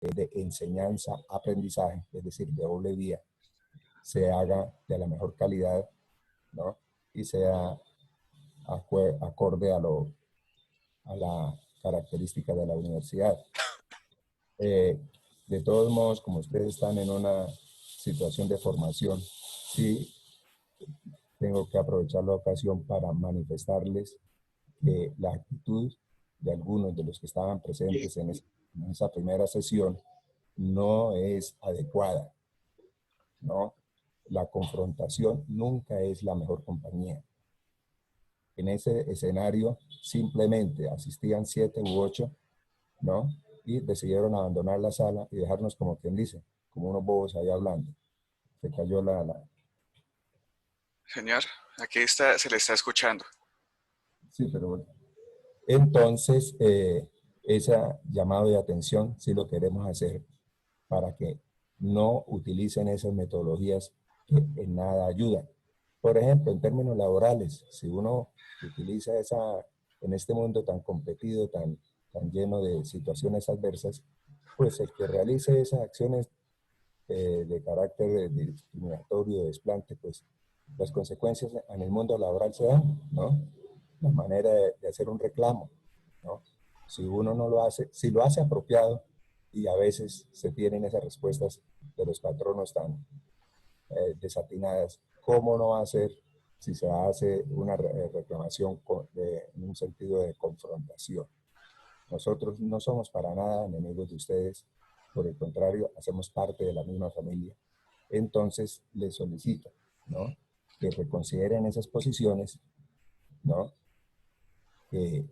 de enseñanza-aprendizaje, es decir, de doble vía, se haga de la mejor calidad, ¿no? Y sea acorde a la característica de la universidad. De todos modos, como ustedes están en una situación de formación, sí tengo que aprovechar la ocasión para manifestarles que la actitud de algunos de los que estaban presentes en esa primera sesión no es adecuada, ¿no? La confrontación nunca es la mejor compañía. En ese escenario simplemente asistían 7 u 8, ¿no? Y decidieron abandonar la sala y dejarnos, como quien dice, como unos bobos ahí hablando. Se cayó Señor, aquí está, se le está escuchando. Sí, pero bueno. Entonces, ese llamado de atención sí lo queremos hacer para que no utilicen esas metodologías que en nada ayudan. Por ejemplo, en términos laborales, si uno utiliza en este mundo tan competido, tan lleno de situaciones adversas, pues el que realice esas acciones de carácter discriminatorio, de desplante, pues las consecuencias en el mundo laboral se dan, ¿no? La manera de hacer un reclamo, ¿no? Si uno no lo hace, si lo hace apropiado, y a veces se tienen esas respuestas de los patronos tan desatinadas, ¿cómo no hacer si se hace una reclamación en un sentido de confrontación? Nosotros no somos para nada enemigos de ustedes, por el contrario, hacemos parte de la misma familia. Entonces, les solicito, ¿no?, que reconsideren esas posiciones, ¿no?, que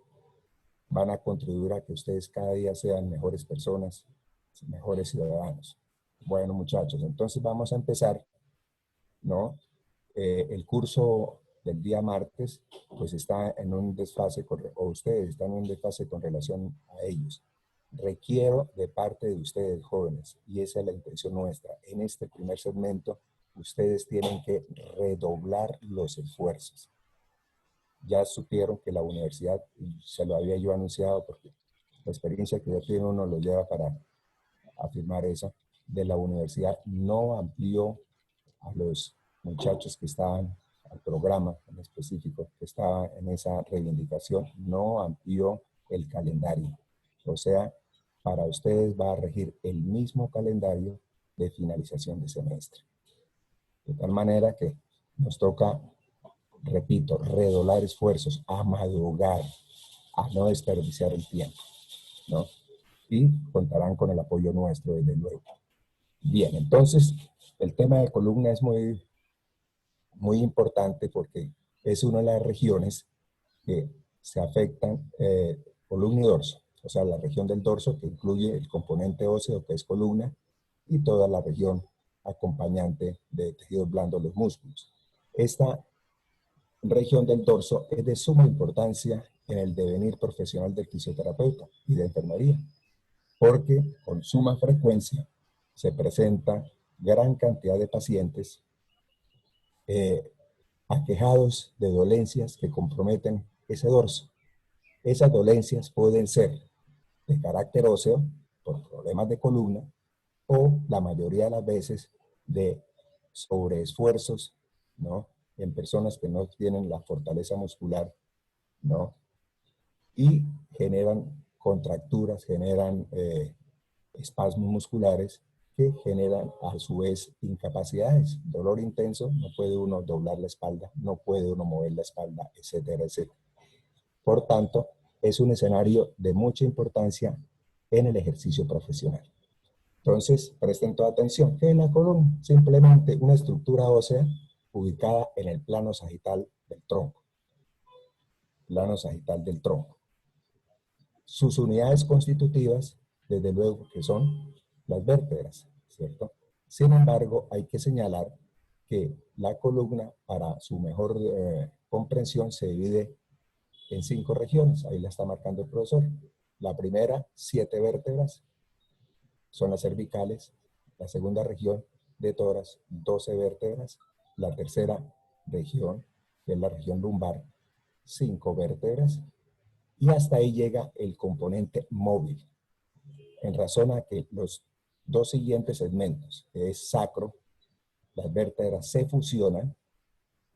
van a contribuir a que ustedes cada día sean mejores personas, mejores ciudadanos. Bueno, muchachos, entonces vamos a empezar, ¿no? El curso del día martes, pues está en un desfase, o ustedes están en un desfase con relación a ellos. Requiero de parte de ustedes, jóvenes, y esa es la intención nuestra. En este primer segmento, ustedes tienen que redoblar los esfuerzos. Ya supieron que la universidad, se lo había yo anunciado, porque la experiencia que ya tiene uno lo lleva para afirmar eso, de la universidad no amplió a los muchachos que estaban al programa en específico, que estaba en esa reivindicación, no amplió el calendario. O sea, para ustedes va a regir el mismo calendario de finalización de semestre. De tal manera que nos toca, repito, redoblar esfuerzos, a madrugar, a no desperdiciar el tiempo, ¿no? Y contarán con el apoyo nuestro, desde luego. Bien, entonces, el tema de columna es muy importante porque es una de las regiones que se afectan, columna y dorso, o sea, la región del dorso que incluye el componente óseo que es columna y toda la región acompañante de tejidos blandos, los músculos. Esta región del dorso es de suma importancia en el devenir profesional del fisioterapeuta y de enfermería, porque con suma frecuencia se presenta gran cantidad de pacientes aquejados de dolencias que comprometen ese dorso. Esas dolencias pueden ser de carácter óseo, por problemas de columna, o la mayoría de las veces de sobreesfuerzos, ¿no?, en personas que no tienen la fortaleza muscular, ¿no?, y generan contracturas, generan espasmos musculares que generan a su vez incapacidades, dolor intenso, no puede uno doblar la espalda, no puede uno mover la espalda, etcétera, etcétera. Por tanto, es un escenario de mucha importancia en el ejercicio profesional. Entonces, presten toda atención. ¿Qué es la columna? Simplemente una estructura ósea ubicada en el plano sagital del tronco. Plano sagital del tronco. Sus unidades constitutivas, desde luego, que son las vértebras, ¿cierto? Sin embargo, hay que señalar que la columna, para su mejor comprensión, se divide en 5 regiones. Ahí la está marcando el profesor. La primera, 7 vértebras, son las cervicales. La segunda región de tórax, 12 vértebras. La tercera región, que es la región lumbar, 5 vértebras. Y hasta ahí llega el componente móvil. en razón a que los dos siguientes segmentos, que es sacro, las vértebras se fusionan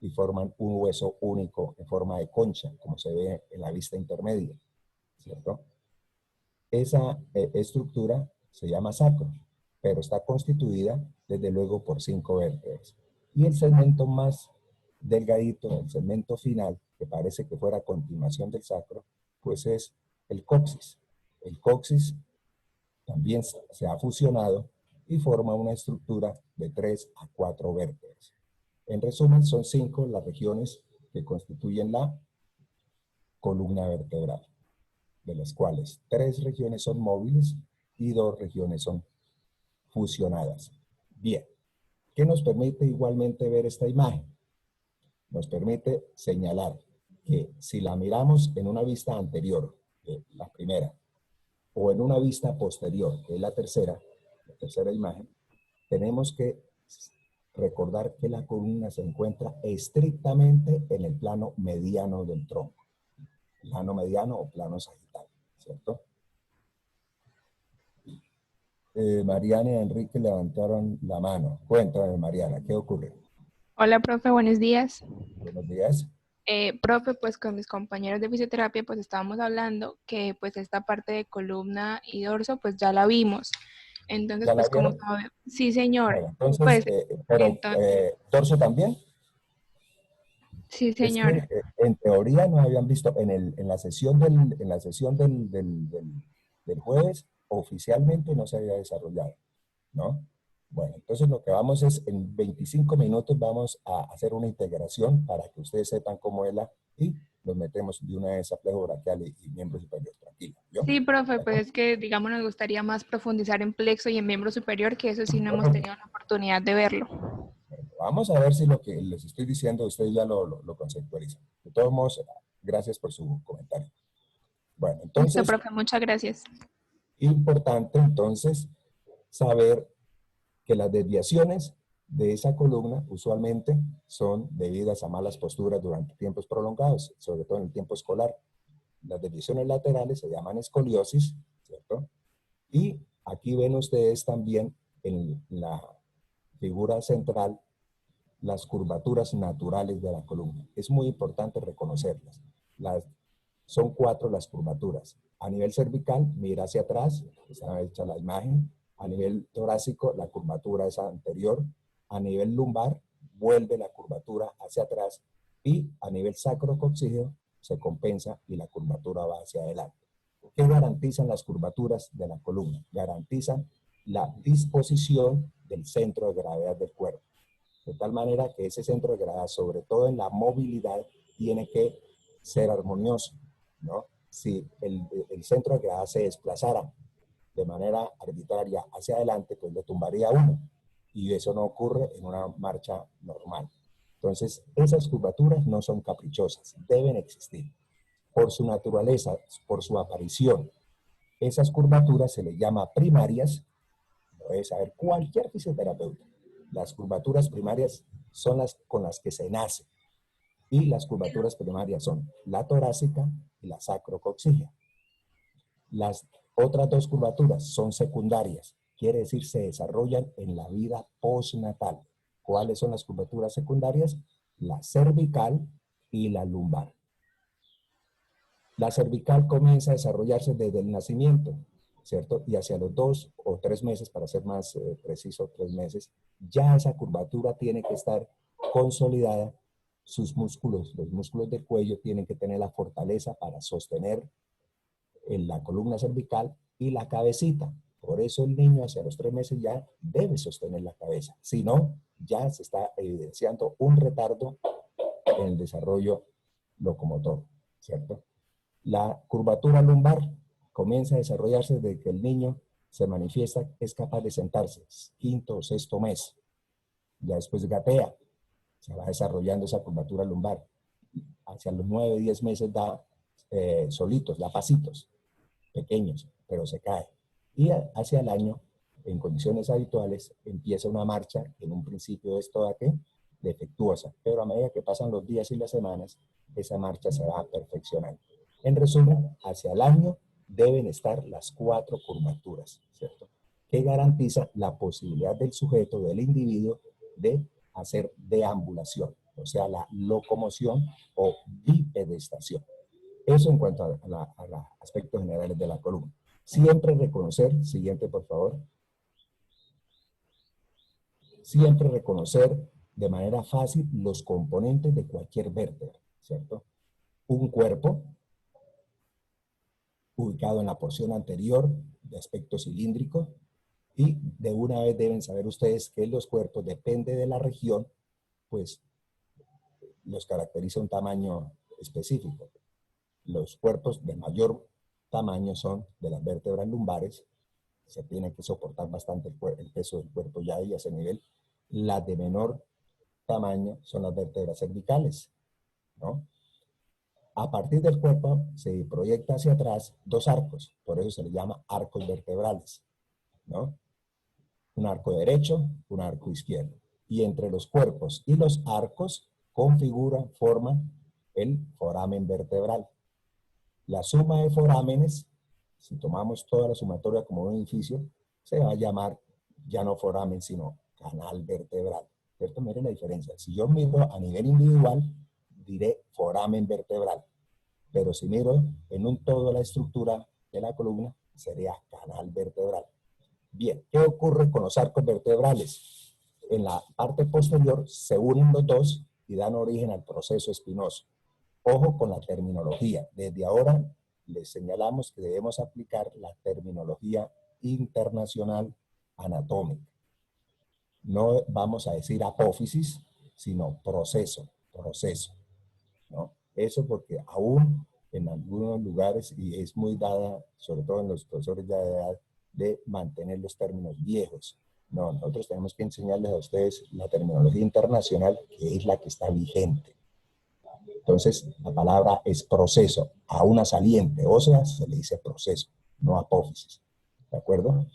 y forman un hueso único en forma de concha, como se ve en la vista intermedia, ¿cierto? Esa estructura se llama sacro, pero está constituida, desde luego, por 5 vértebras. Y el segmento más delgadito, el segmento final, que parece que fuera continuación del sacro, pues es el coxis. El coxis también se ha fusionado y forma una estructura de 3 a 4 vértebras. En resumen, son 5 las regiones que constituyen la columna vertebral, de las cuales 3 regiones son móviles y 2 regiones son fusionadas. Bien, ¿qué nos permite igualmente ver esta imagen? Nos permite señalar que si la miramos en una vista anterior, la primera, o en una vista posterior, que es la tercera imagen, tenemos que recordar que la columna se encuentra estrictamente en el plano mediano del tronco. Plano mediano o plano sagital, ¿cierto? Mariana y Enrique levantaron la mano. Cuéntame, Mariana, ¿qué ocurre? Hola, profe, buenos días. Buenos días. Profe, pues con mis compañeros de fisioterapia pues estábamos hablando que pues esta parte de columna y dorso pues ya la vimos. Entonces ¿Ya la pues como vieron? sabe, sí señor, Bueno, entonces, pues pero entonces, ¿torso también? sí Es que señor. en teoría no habían visto, en la sesión del jueves, oficialmente no se había desarrollado, ¿no? Bueno, entonces lo que vamos es, en 25 minutos vamos a hacer una integración para que ustedes sepan cómo es y nos metemos de una vez a plexo braquial y miembro superior, tranquilo, ¿yo? Sí, profe, pues Bueno, es que digamos nos gustaría más profundizar en plexo y en miembro superior, que eso sí no hemos perfecto. tenido la oportunidad de verlo. Vamos a ver si lo que les estoy diciendo ustedes ya lo conceptualizan. De todos modos, gracias por su comentario. Bueno, Listo, entonces, profe, muchas gracias. importante entonces saber que las desviaciones de esa columna usualmente son debidas a malas posturas durante tiempos prolongados, sobre todo en el tiempo escolar. Las desviaciones laterales se llaman escoliosis, ¿cierto? Y aquí ven ustedes también en la figura central las curvaturas naturales de la columna. Es muy importante reconocerlas. Son 4 las curvaturas. A nivel cervical, mira hacia atrás, está hecha la imagen. A nivel torácico, la curvatura es anterior. A nivel lumbar, vuelve la curvatura hacia atrás. Y a nivel sacrococcígeo, se compensa y la curvatura va hacia adelante. ¿Qué garantizan las curvaturas de la columna? Garantizan la disposición del centro de gravedad del cuerpo. De tal manera que ese centro de gravedad, sobre todo en la movilidad, tiene que ser armonioso, ¿no? Si el centro de gravedad se desplazara de manera arbitraria hacia adelante, pues lo tumbaría uno. Y eso no ocurre en una marcha normal. Entonces, esas curvaturas no son caprichosas, deben existir. Por su naturaleza, por su aparición, esas curvaturas se les llama primarias, lo debe saber cualquier fisioterapeuta. Las curvaturas primarias son las con las que se nace. Y las curvaturas primarias son la torácica y la sacrococcígea. Las otras 2 curvaturas son secundarias, quiere decir se desarrollan en la vida postnatal. ¿Cuáles son las curvaturas secundarias? La cervical y la lumbar. La cervical comienza a desarrollarse desde el nacimiento, ¿cierto? Y hacia los 2 o 3 meses, para ser más preciso, 3 meses, ya esa curvatura tiene que estar consolidada. Sus músculos, los músculos del cuello, tienen que tener la fortaleza para sostener en la columna cervical y la cabecita. Por eso el niño hacia los 3 meses ya debe sostener la cabeza. Si no, ya se está evidenciando un retardo en el desarrollo locomotor, ¿cierto? La curvatura lumbar comienza a desarrollarse desde que el niño se manifiesta, es capaz de sentarse, quinto o sexto mes. Ya después gatea, se va desarrollando esa curvatura lumbar. Hacia los 9, 10 meses da solitos, da pasitos pequeños, pero se cae. Y hacia el año, en condiciones habituales, empieza una marcha que en un principio es toda defectuosa, pero a medida que pasan los días y las semanas, esa marcha se va perfeccionando. En resumen, hacia el año deben estar las 4 curvaturas, ¿cierto? Que garantiza la posibilidad del sujeto, del individuo, de hacer deambulación, o sea, la locomoción o bipedestación. Eso en cuanto a los aspectos generales de la columna. Siempre reconocer, siguiente por favor, siempre reconocer de manera fácil los componentes de cualquier vértebra, ¿cierto? Un cuerpo ubicado en la porción anterior de aspecto cilíndrico, y de una vez deben saber ustedes que los cuerpos, depende de la región, pues los caracteriza un tamaño específico. Los cuerpos de mayor tamaño son de las vértebras lumbares, se tiene que soportar bastante el peso del cuerpo ya ahí a ese nivel. Las de menor tamaño son las vértebras cervicales, ¿no? A partir del cuerpo se proyecta hacia atrás 2 arcos, por eso se le llama arcos vertebrales, ¿no? Un arco derecho, un arco izquierdo. Y entre los cuerpos y los arcos forman el foramen vertebral. La suma de forámenes, si tomamos toda la sumatoria como un edificio, se va a llamar ya no foramen, sino canal vertebral, ¿cierto? Miren la diferencia. Si yo miro a nivel individual, diré foramen vertebral. Pero si miro en un todo la estructura de la columna, sería canal vertebral. Bien, ¿qué ocurre con los arcos vertebrales? En la parte posterior se unen los dos y dan origen al proceso espinoso. Ojo con la terminología. Desde ahora les señalamos que debemos aplicar la terminología internacional anatómica. No vamos a decir apófisis, sino proceso, ¿no? Eso porque aún en algunos lugares, y es muy dada, sobre todo en los profesores ya de edad, de mantener los términos viejos. No, nosotros tenemos que enseñarles a ustedes la terminología internacional, que es la que está vigente. Entonces, la palabra es proceso. A una saliente ósea se le dice proceso, no apófisis. ¿De acuerdo?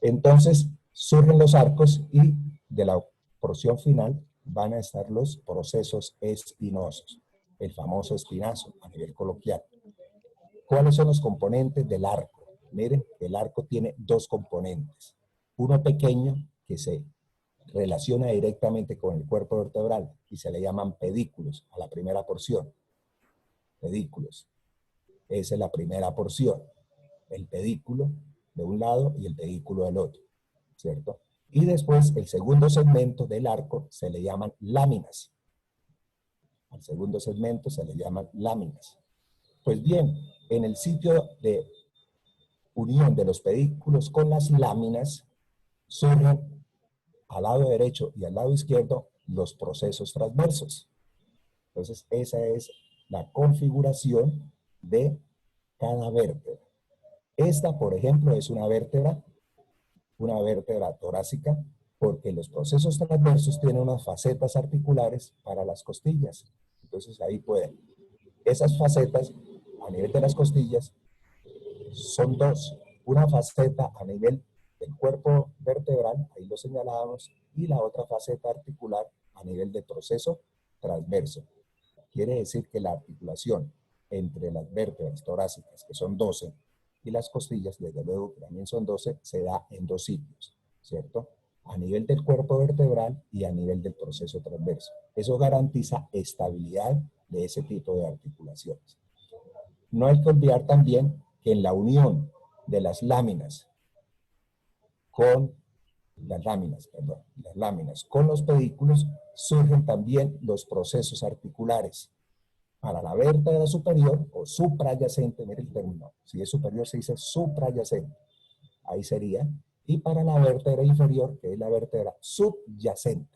Entonces, surgen los arcos y de la porción final van a estar los procesos espinosos, el famoso espinazo a nivel coloquial. ¿Cuáles son los componentes del arco? Miren, el arco tiene 2 componentes. Uno pequeño que se relaciona directamente con el cuerpo vertebral y se le llaman pedículos a la primera porción. Pedículos. Esa es la primera porción. El pedículo de un lado y el pedículo del otro, ¿cierto? Y después el segundo segmento del arco se le llaman láminas. Al segundo segmento se le llaman láminas. Pues bien, en el sitio de unión de los pedículos con las láminas surgen al lado derecho y al lado izquierdo los procesos transversos. Entonces, esa es la configuración de cada vértebra. Esta, por ejemplo, es una vértebra torácica, porque los procesos transversos tienen unas facetas articulares para las costillas. Entonces, ahí pueden. Esas facetas a nivel de las costillas son 2. Una faceta a nivel del cuerpo vertebral, ahí lo señalábamos, y la otra faceta articular a nivel de proceso transverso. Quiere decir que la articulación entre las vértebras torácicas, que son 12, y las costillas, desde luego que también son 12, se da en 2 sitios, ¿cierto? A nivel del cuerpo vertebral y a nivel del proceso transverso. Eso garantiza estabilidad de ese tipo de articulaciones. No hay que olvidar también que en la unión de las láminas con las láminas con los pedículos surgen también los procesos articulares. Para la vértebra superior o suprayacente, mire el término, si es superior se dice suprayacente, ahí sería, y para la vértebra inferior, que es la vértebra subyacente.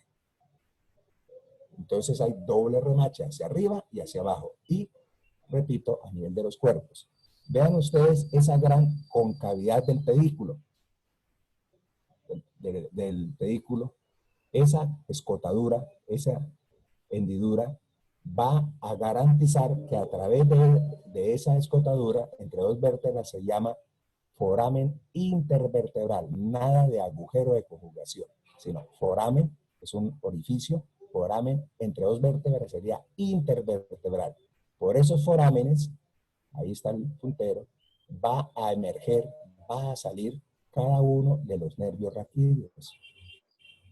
Entonces hay doble remache hacia arriba y hacia abajo, y repito, a nivel de los cuerpos. Vean ustedes esa gran concavidad del pedículo, del pedículo, esa escotadura, esa hendidura, va a garantizar que a través de esa escotadura, entre 2 vértebras, se llama foramen intervertebral. Nada de agujero de conjugación, sino foramen, es un orificio, foramen entre 2 vértebras sería intervertebral. Por esos forámenes, ahí está el puntero, va a emerger, va a salir cada uno de los nervios raquídeos.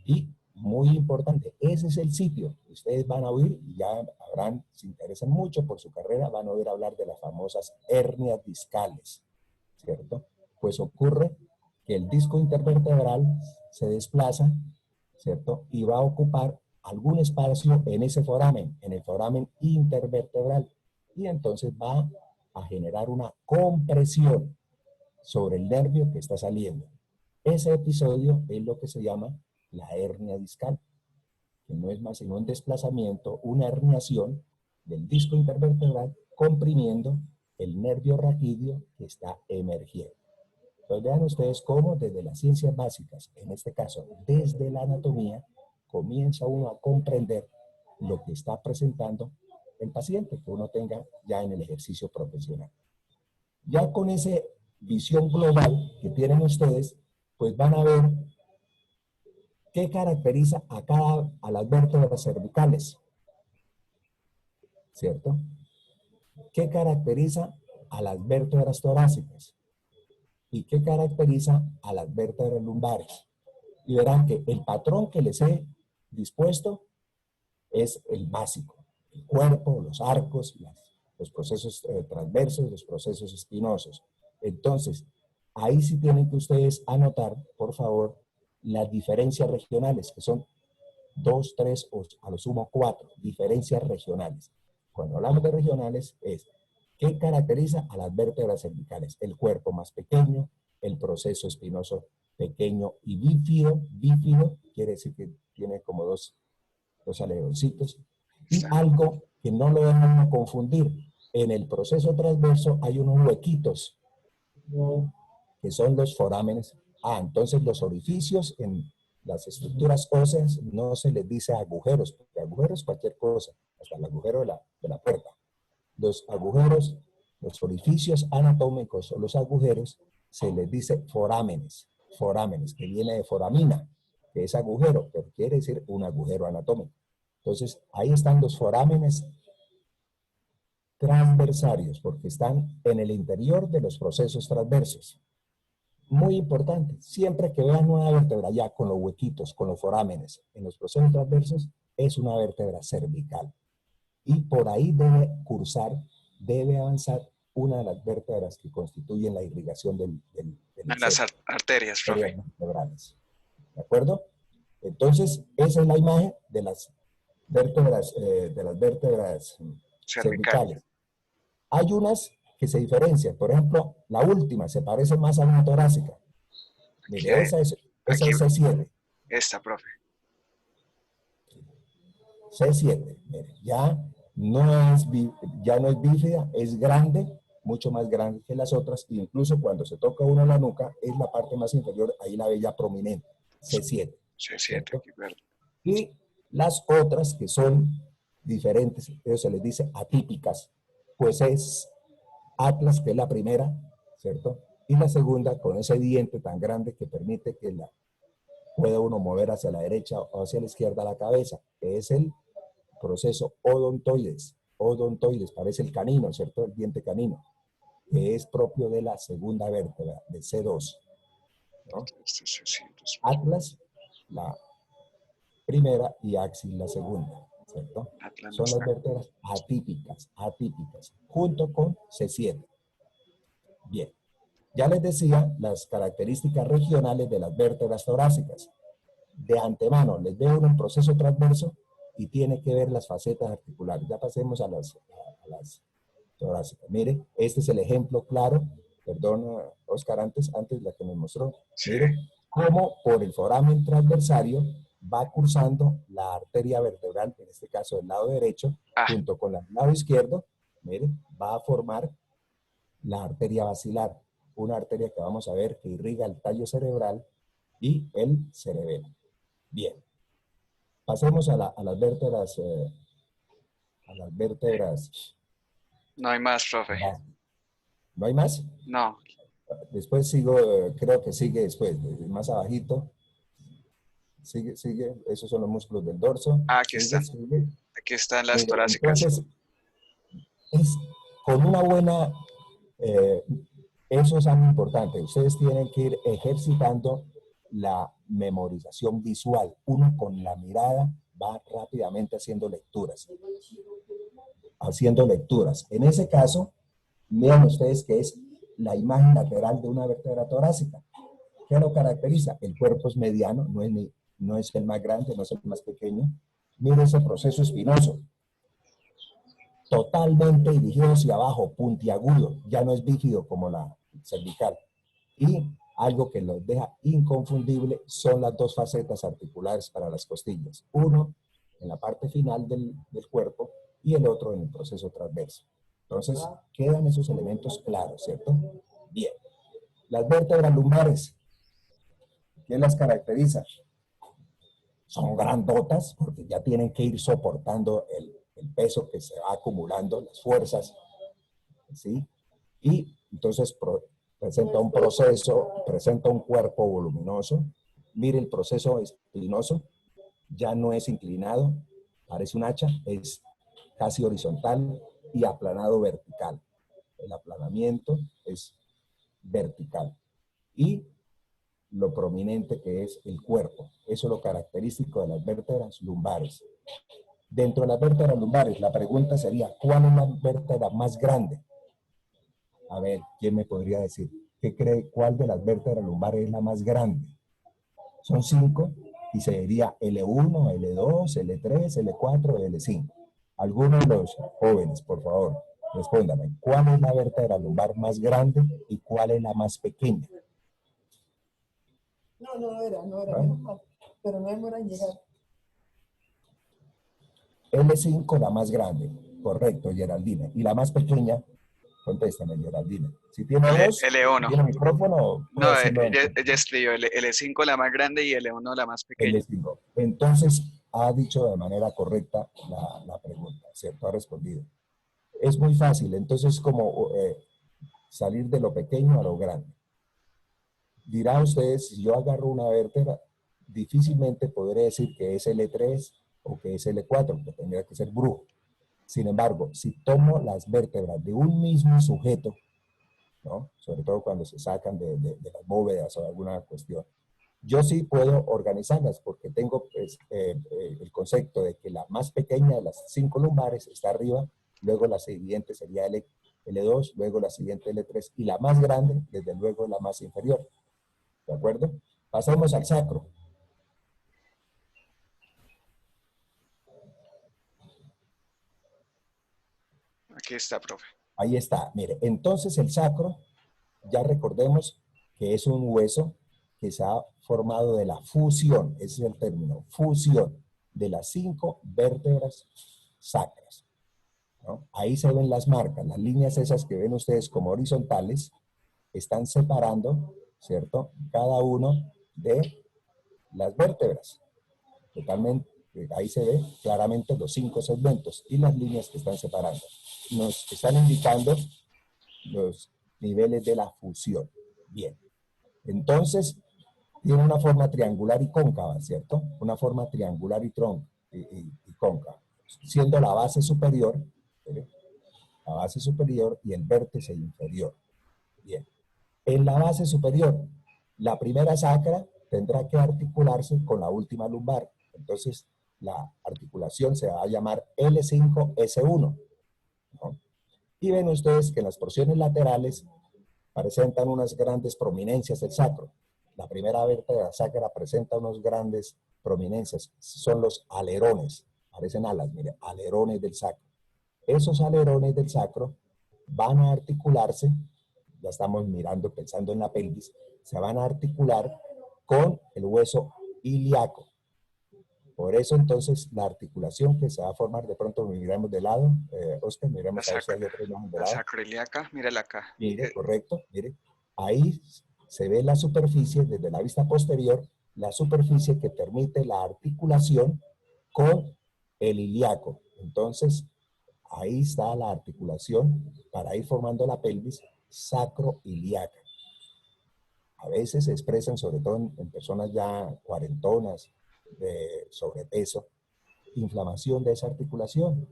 Y muy importante, ese es el sitio. Ustedes van a oír, y ya habrán, se interesan mucho por su carrera, van a oír hablar de las famosas hernias discales, ¿cierto? Pues ocurre que el disco intervertebral se desplaza, ¿cierto? Y va a ocupar algún espacio en ese foramen, en el foramen intervertebral. Y entonces va a generar una compresión sobre el nervio que está saliendo. Ese episodio es lo que se llama la hernia discal, que no es más sino un desplazamiento, una herniación del disco intervertebral comprimiendo el nervio raquídeo que está emergiendo. Entonces vean ustedes cómo desde las ciencias básicas, en este caso desde la anatomía, comienza uno a comprender lo que está presentando el paciente que uno tenga ya en el ejercicio profesional. Ya con esa visión global que tienen ustedes, pues van a ver qué caracteriza a las vértebras cervicales, ¿cierto? ¿Qué caracteriza a las vértebras torácicas? ¿Y qué caracteriza a las vértebras lumbares? Y verán que el patrón que les he dispuesto es el básico. El cuerpo, los arcos, los procesos transversos, los procesos espinosos. Entonces, ahí sí tienen que ustedes anotar, por favor, las diferencias regionales, que son 2, 3 o a lo sumo 4 diferencias regionales. Cuando hablamos de regionales es ¿qué caracteriza a las vértebras cervicales? El cuerpo más pequeño, el proceso espinoso pequeño y bífido. Bífido quiere decir que tiene como dos aleroncitos. Y algo que no lo deben confundir, en el proceso transverso hay unos huequitos que son los forámenes. Entonces los orificios en las estructuras óseas no se les dice agujeros, porque agujeros es cualquier cosa, hasta el agujero de la puerta. Los agujeros, los orificios anatómicos o los agujeros, se les dice forámenes. Forámenes, que viene de foramina, que es agujero, pero quiere decir un agujero anatómico. Entonces, ahí están los forámenes transversarios, porque están en el interior de los procesos transversos. Muy importante, siempre que vean una vértebra ya con los huequitos, con los forámenes en los procesos transversos, es una vértebra cervical. Y por ahí debe cursar, debe avanzar una de las vértebras que constituyen la irrigación del las arterias, profe. vertebrales. ¿De acuerdo? Entonces, esa es la imagen de las vértebras, cervicales. Hay unas que se diferencian. Por ejemplo, la última se parece más a una torácica. Mire, esa es C7. Esta, profe. C7. Mire, ya no es bífida, es grande, mucho más grande que las otras. E incluso cuando se toca uno la nuca, es la parte más inferior, ahí la ve ya prominente. C7. C7, aquí, verde. Y las otras que son diferentes, eso se les dice atípicas, pues es Atlas, que es la primera, ¿cierto? Y la segunda con ese diente tan grande que permite que pueda uno mover hacia la derecha o hacia la izquierda la cabeza, que es el proceso odontoides. Odontoides, parece el canino, ¿cierto? El diente canino, que es propio de la segunda vértebra, de C2, ¿no? Atlas, la primera, y axis, la segunda, ¿cierto? Son las vértebras atípicas, junto con C7. Bien, ya les decía las características regionales de las vértebras torácicas. De antemano, les veo un proceso transverso y tiene que ver las facetas articulares. Ya pasemos a las torácicas. Mire, este es el ejemplo claro, perdón, Oscar, antes la que me mostró. Sí. Mire cómo por el foramen transversario va cursando la arteria vertebral, en este caso del lado derecho, junto con el lado izquierdo, mire, va a formar la arteria basilar, una arteria que vamos a ver que irriga el tallo cerebral y el cerebelo. Bien, pasemos a las vértebras. No hay más, profe. ¿No hay más? No. Después sigo, creo que sigue después, más abajito. Sigue, esos son los músculos del dorso. Aquí están. Aquí están las torácicas. Entonces, es con una buena Eso es algo importante. Ustedes tienen que ir ejercitando la memorización visual. Uno con la mirada va rápidamente haciendo lecturas. Haciendo lecturas. En ese caso, vean ustedes que es la imagen lateral de una vértebra torácica. ¿Qué lo caracteriza? El cuerpo es mediano, no es el más grande, no es el más pequeño. Mire ese proceso espinoso. Totalmente dirigido hacia abajo, puntiagudo. Ya no es bífido como la cervical. Y algo que los deja inconfundible son las dos facetas articulares para las costillas. Uno en la parte final del cuerpo y el otro en el proceso transverso. Entonces, quedan esos elementos claros, ¿cierto? Bien. Las vértebras lumbares, ¿qué las caracteriza? Son grandotas porque ya tienen que ir soportando el peso que se va acumulando, las fuerzas, ¿sí? Y entonces presenta un proceso, presenta un cuerpo voluminoso. Mire el proceso espinoso, ya no es inclinado, parece un hacha, es casi horizontal y aplanado vertical. El aplanamiento es vertical. Y lo prominente que es el cuerpo. Eso es lo característico de las vértebras lumbares. Dentro de las vértebras lumbares, la pregunta sería, ¿cuál es la vértebra más grande? A ver, ¿quién me podría decir? ¿Qué cree? ¿Cuál de las vértebras lumbares es la más grande? Son 5 y sería L1, L2, L3, L4, L5. Algunos de los jóvenes, por favor, respóndame. ¿Cuál es la vértebra lumbar más grande y cuál es la más pequeña? No era, ¿Ah? pero no demora en llegar. L5, la más grande. Correcto, Geraldine. Y la más pequeña, contéstame, Geraldine. Si tiene voz, si L1. tiene micrófono, puede No, hacerlo en ella escribió L5 la más grande y L1 la más pequeña. L5. Entonces, ha dicho de manera correcta la pregunta, ¿cierto? Ha respondido. Es muy fácil, entonces como salir de lo pequeño a lo grande. Dirán ustedes, si yo agarro una vértebra, difícilmente podré decir que es L3 o que es L4, porque tendría que ser brujo. Sin embargo, si tomo las vértebras de un mismo sujeto, ¿no? Sobre todo cuando se sacan de las bóvedas o alguna cuestión, yo sí puedo organizarlas porque tengo pues, el concepto de que la más pequeña de las 5 lumbares está arriba, luego la siguiente sería L2, luego la siguiente L3 y la más grande, desde luego, la más inferior. ¿De acuerdo? Pasamos al sacro. Aquí está, profe. Ahí está. Mire, entonces el sacro, ya recordemos que es un hueso que se ha formado de la fusión, ese es el término, fusión de las 5 vértebras sacras, ¿no? Ahí se ven las marcas, las líneas esas que ven ustedes como horizontales, están separando, ¿cierto? Cada uno de las vértebras. Totalmente, ahí se ve claramente los 5 segmentos y las líneas que están separando. Nos están indicando los niveles de la fusión. Bien. Entonces, tiene una forma triangular y cóncava, ¿cierto? Una forma triangular y cóncava. Siendo la base superior, la base superior y el vértice inferior. Bien. En la base superior, la primera sacra tendrá que articularse con la última lumbar. Entonces, la articulación se va a llamar L5-S1, ¿no? Y ven ustedes que en las porciones laterales presentan unas grandes prominencias del sacro. La primera vértebra sacra presenta unas grandes prominencias, son los alerones, parecen alas, mire, alerones del sacro. Esos alerones del sacro van a articularse, ya estamos mirando, pensando en la pelvis, se van a articular con el hueso ilíaco. Por eso entonces la articulación que se va a formar, de pronto miramos de lado, Oscar, miremos a ver si hay otra imagen de La lado. sacroiliaca, mírala acá. Mire, correcto, mire. Ahí se ve la superficie, desde la vista posterior, la superficie que permite la articulación con el ilíaco. Entonces, ahí está la articulación para ir formando la pelvis sacroiliaca. A veces se expresan, sobre todo en personas ya cuarentonas, de sobrepeso, inflamación de esa articulación.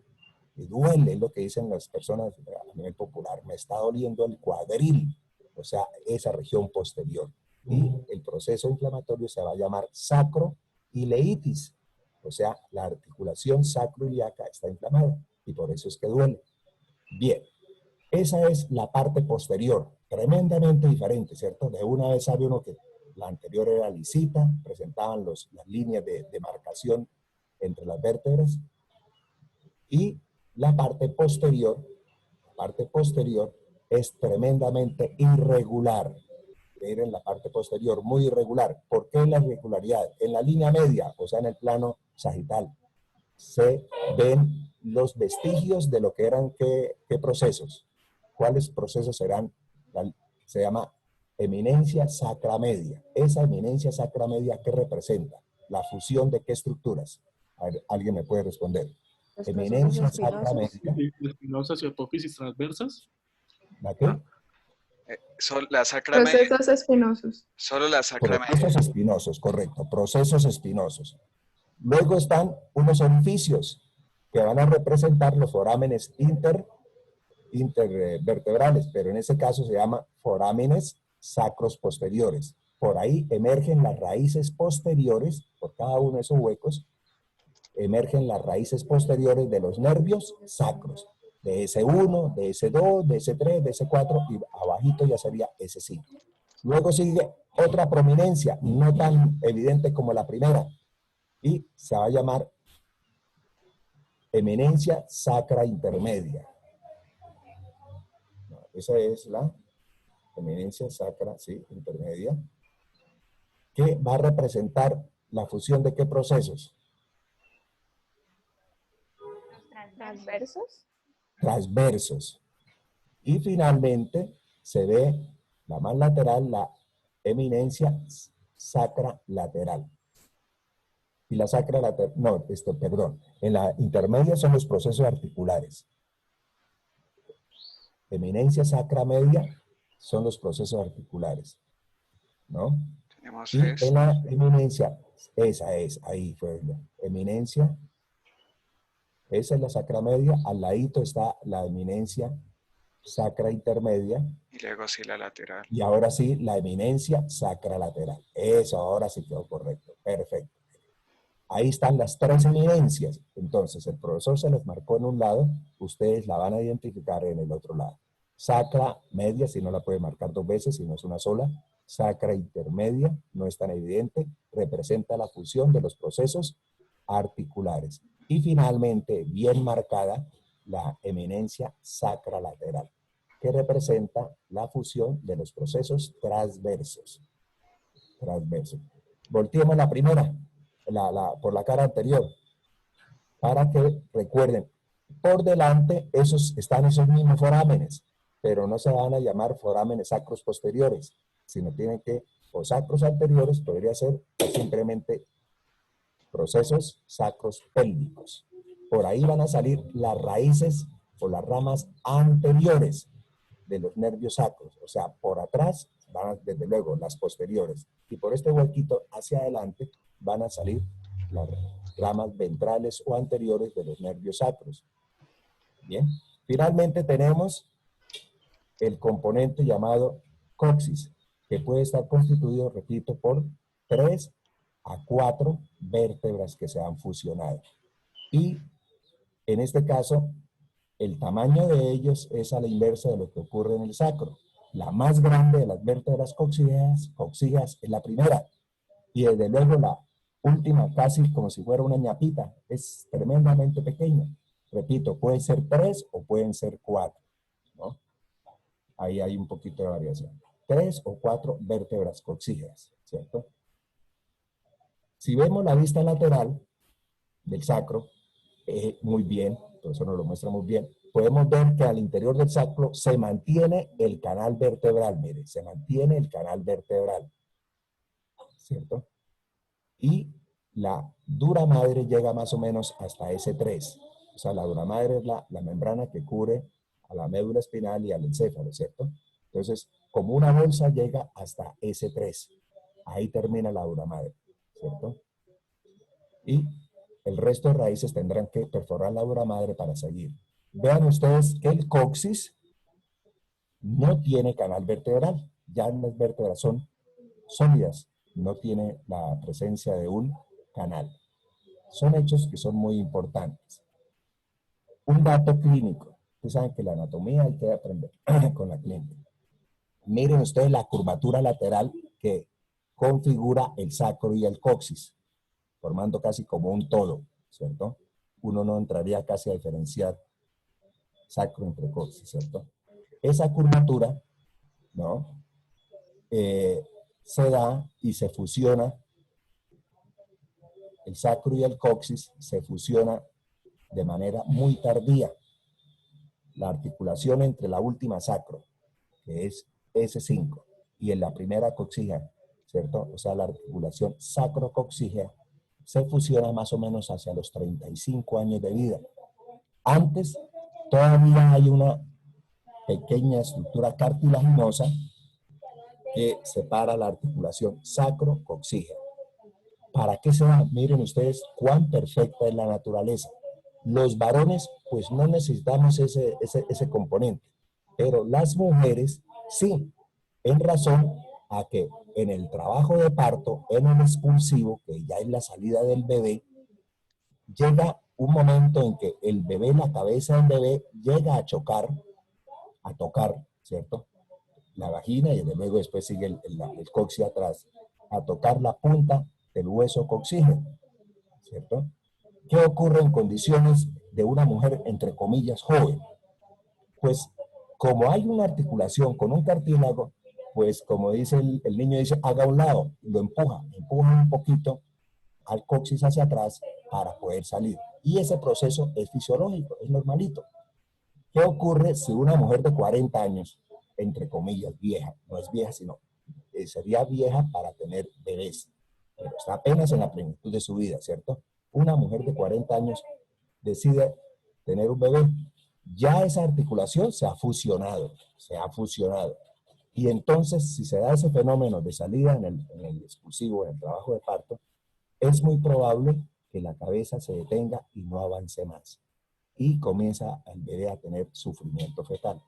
Y duele, es lo que dicen las personas a nivel popular. Me está doliendo el cuadril. o sea, esa región posterior. Y el proceso inflamatorio se va a llamar sacroileitis, o sea, la articulación sacroiliaca está inflamada y por eso es que duele. Bien, esa es la parte posterior, tremendamente diferente, ¿cierto? De una vez sabe uno que la anterior era lisita, presentaban las líneas de demarcación entre las vértebras, y la parte posterior es tremendamente irregular. Miren la parte posterior, muy irregular. ¿Por qué la irregularidad? En la línea media, o sea, en el plano sagital, se ven los vestigios de lo que eran qué procesos. ¿Cuáles procesos serán? Se llama eminencia sacramedia. Esa eminencia sacramedia, ¿qué representa? ¿La fusión de qué estructuras? A ver, ¿alguien me puede responder? Los Eminencia procesos espinosos. sacramedia. Espinosas y apófisis transversas. ¿La qué? La sacramedia, Procesos espinosos. solo la sacramedia. Procesos espinosos, correcto. Procesos espinosos. Luego están unos orificios que van a representar los forámenes intervertebrales, pero en ese caso se llama forámenes sacros posteriores. Por ahí emergen las raíces posteriores, por cada uno de esos huecos, emergen las raíces posteriores de los nervios sacros, de S1, de S2, de S3, de S4, y abajito ya sería S5. Luego sigue otra prominencia, no tan evidente como la primera, y se va a llamar eminencia sacra intermedia. Esa es la eminencia sacra, sí, intermedia, que va a representar la fusión de qué procesos. Transversos. Transversos. Y finalmente se ve la más lateral, la eminencia sacra lateral. Y la sacra lateral, no, perdón, en la intermedia son los procesos articulares. Eminencia sacra media son los procesos articulares, ¿no? Tenemos Y esto. en la eminencia, esa es, ahí fue la eminencia, esa es la sacra media, al ladito está la eminencia sacra intermedia, Y luego sí la lateral. y ahora sí la eminencia sacra lateral. Eso ahora sí quedó correcto, perfecto. Ahí están las tres eminencias. Entonces, el profesor se les marcó en un lado, ustedes la van a identificar en el otro lado. Sacra media, si no la puede marcar dos veces, si no es una sola. Sacra intermedia, no es tan evidente, representa la fusión de los procesos articulares. Y finalmente, bien marcada, la eminencia sacra lateral, que representa la fusión de los procesos transversos. Transversos. Volteemos la primera. Por la cara anterior, para que recuerden, por delante están esos mismos forámenes, pero no se van a llamar forámenes sacros posteriores, sino tienen que, o sacros anteriores, podría ser simplemente procesos sacros pélvicos. Por ahí van a salir las raíces o las ramas anteriores de los nervios sacros, o sea, por atrás van desde luego las posteriores, y por este huequito hacia adelante van a salir las ramas ventrales o anteriores de los nervios sacros. Bien, finalmente tenemos el componente llamado coxis, que puede estar constituido, repito, por 3 a 4 vértebras que se han fusionado. Y en este caso, el tamaño de ellos es a la inversa de lo que ocurre en el sacro. La más grande de las vértebras coxígeas es la primera, y desde luego la última, casi como si fuera una ñapita, es tremendamente pequeña. Repito, pueden ser 3 o pueden ser 4, ¿no? Ahí hay un poquito de variación. 3 o 4 vértebras coxígeas, ¿cierto? Si vemos la vista lateral del sacro, muy bien, por eso nos lo muestra muy bien, podemos ver que al interior del sacro se mantiene el canal vertebral, mire, se mantiene el canal vertebral, ¿cierto? Y la dura madre llega más o menos hasta S3. O sea, la dura madre es la membrana que cubre a la médula espinal y al encéfalo, ¿cierto? Entonces, como una bolsa llega hasta S3. Ahí termina la dura madre, ¿cierto? Y el resto de raíces tendrán que perforar la dura madre para seguir. Vean ustedes que el coxis no tiene canal vertebral. Ya las vértebras son sólidas, no tiene la presencia de un canal. Son hechos que son muy importantes. Un dato clínico. Ustedes saben que la anatomía hay que aprender con la clínica. Miren ustedes la curvatura lateral que configura el sacro y el coxis, formando casi como un todo, ¿cierto? Uno no entraría casi a diferenciar sacro entre coxis, ¿cierto? Esa curvatura, ¿no? Se da y se fusiona, el sacro y el coxis se fusiona de manera muy tardía. La articulación entre la última sacro, que es S5, y en la primera coxígea, ¿cierto? O sea, la articulación sacrocoxígea se fusiona más o menos hacia los 35 años de vida. Antes, todavía hay una pequeña estructura cartilaginosa que separa la articulación sacrocoxígea. ¿Para qué se da? Miren ustedes cuán perfecta es la naturaleza. Los varones, pues no necesitamos ese componente, pero las mujeres sí, en razón a que en el trabajo de parto, en el expulsivo, que ya es la salida del bebé, llega un momento en que el bebé, la cabeza del bebé, llega a chocar, a tocar, ¿cierto? La vagina y luego después sigue el coxis atrás, a tocar la punta del hueso coxígeo, ¿cierto? ¿Qué ocurre en condiciones de una mujer, entre comillas, joven? Pues como hay una articulación con un cartílago, pues como dice el niño, dice, haga a un lado, lo empuja un poquito al coxis hacia atrás para poder salir. Y ese proceso es fisiológico, es normalito. ¿Qué ocurre si una mujer de 40 años, entre comillas, vieja, no es vieja, sino sería vieja para tener bebés, pero está apenas en la plenitud de su vida, ¿cierto? Una mujer de 40 años decide tener un bebé, ya esa articulación se ha fusionado. Y entonces, si se da ese fenómeno de salida en el expulsivo, en el trabajo de parto, es muy probable que la cabeza se detenga y no avance más. Y comienza el bebé a tener sufrimiento fetal.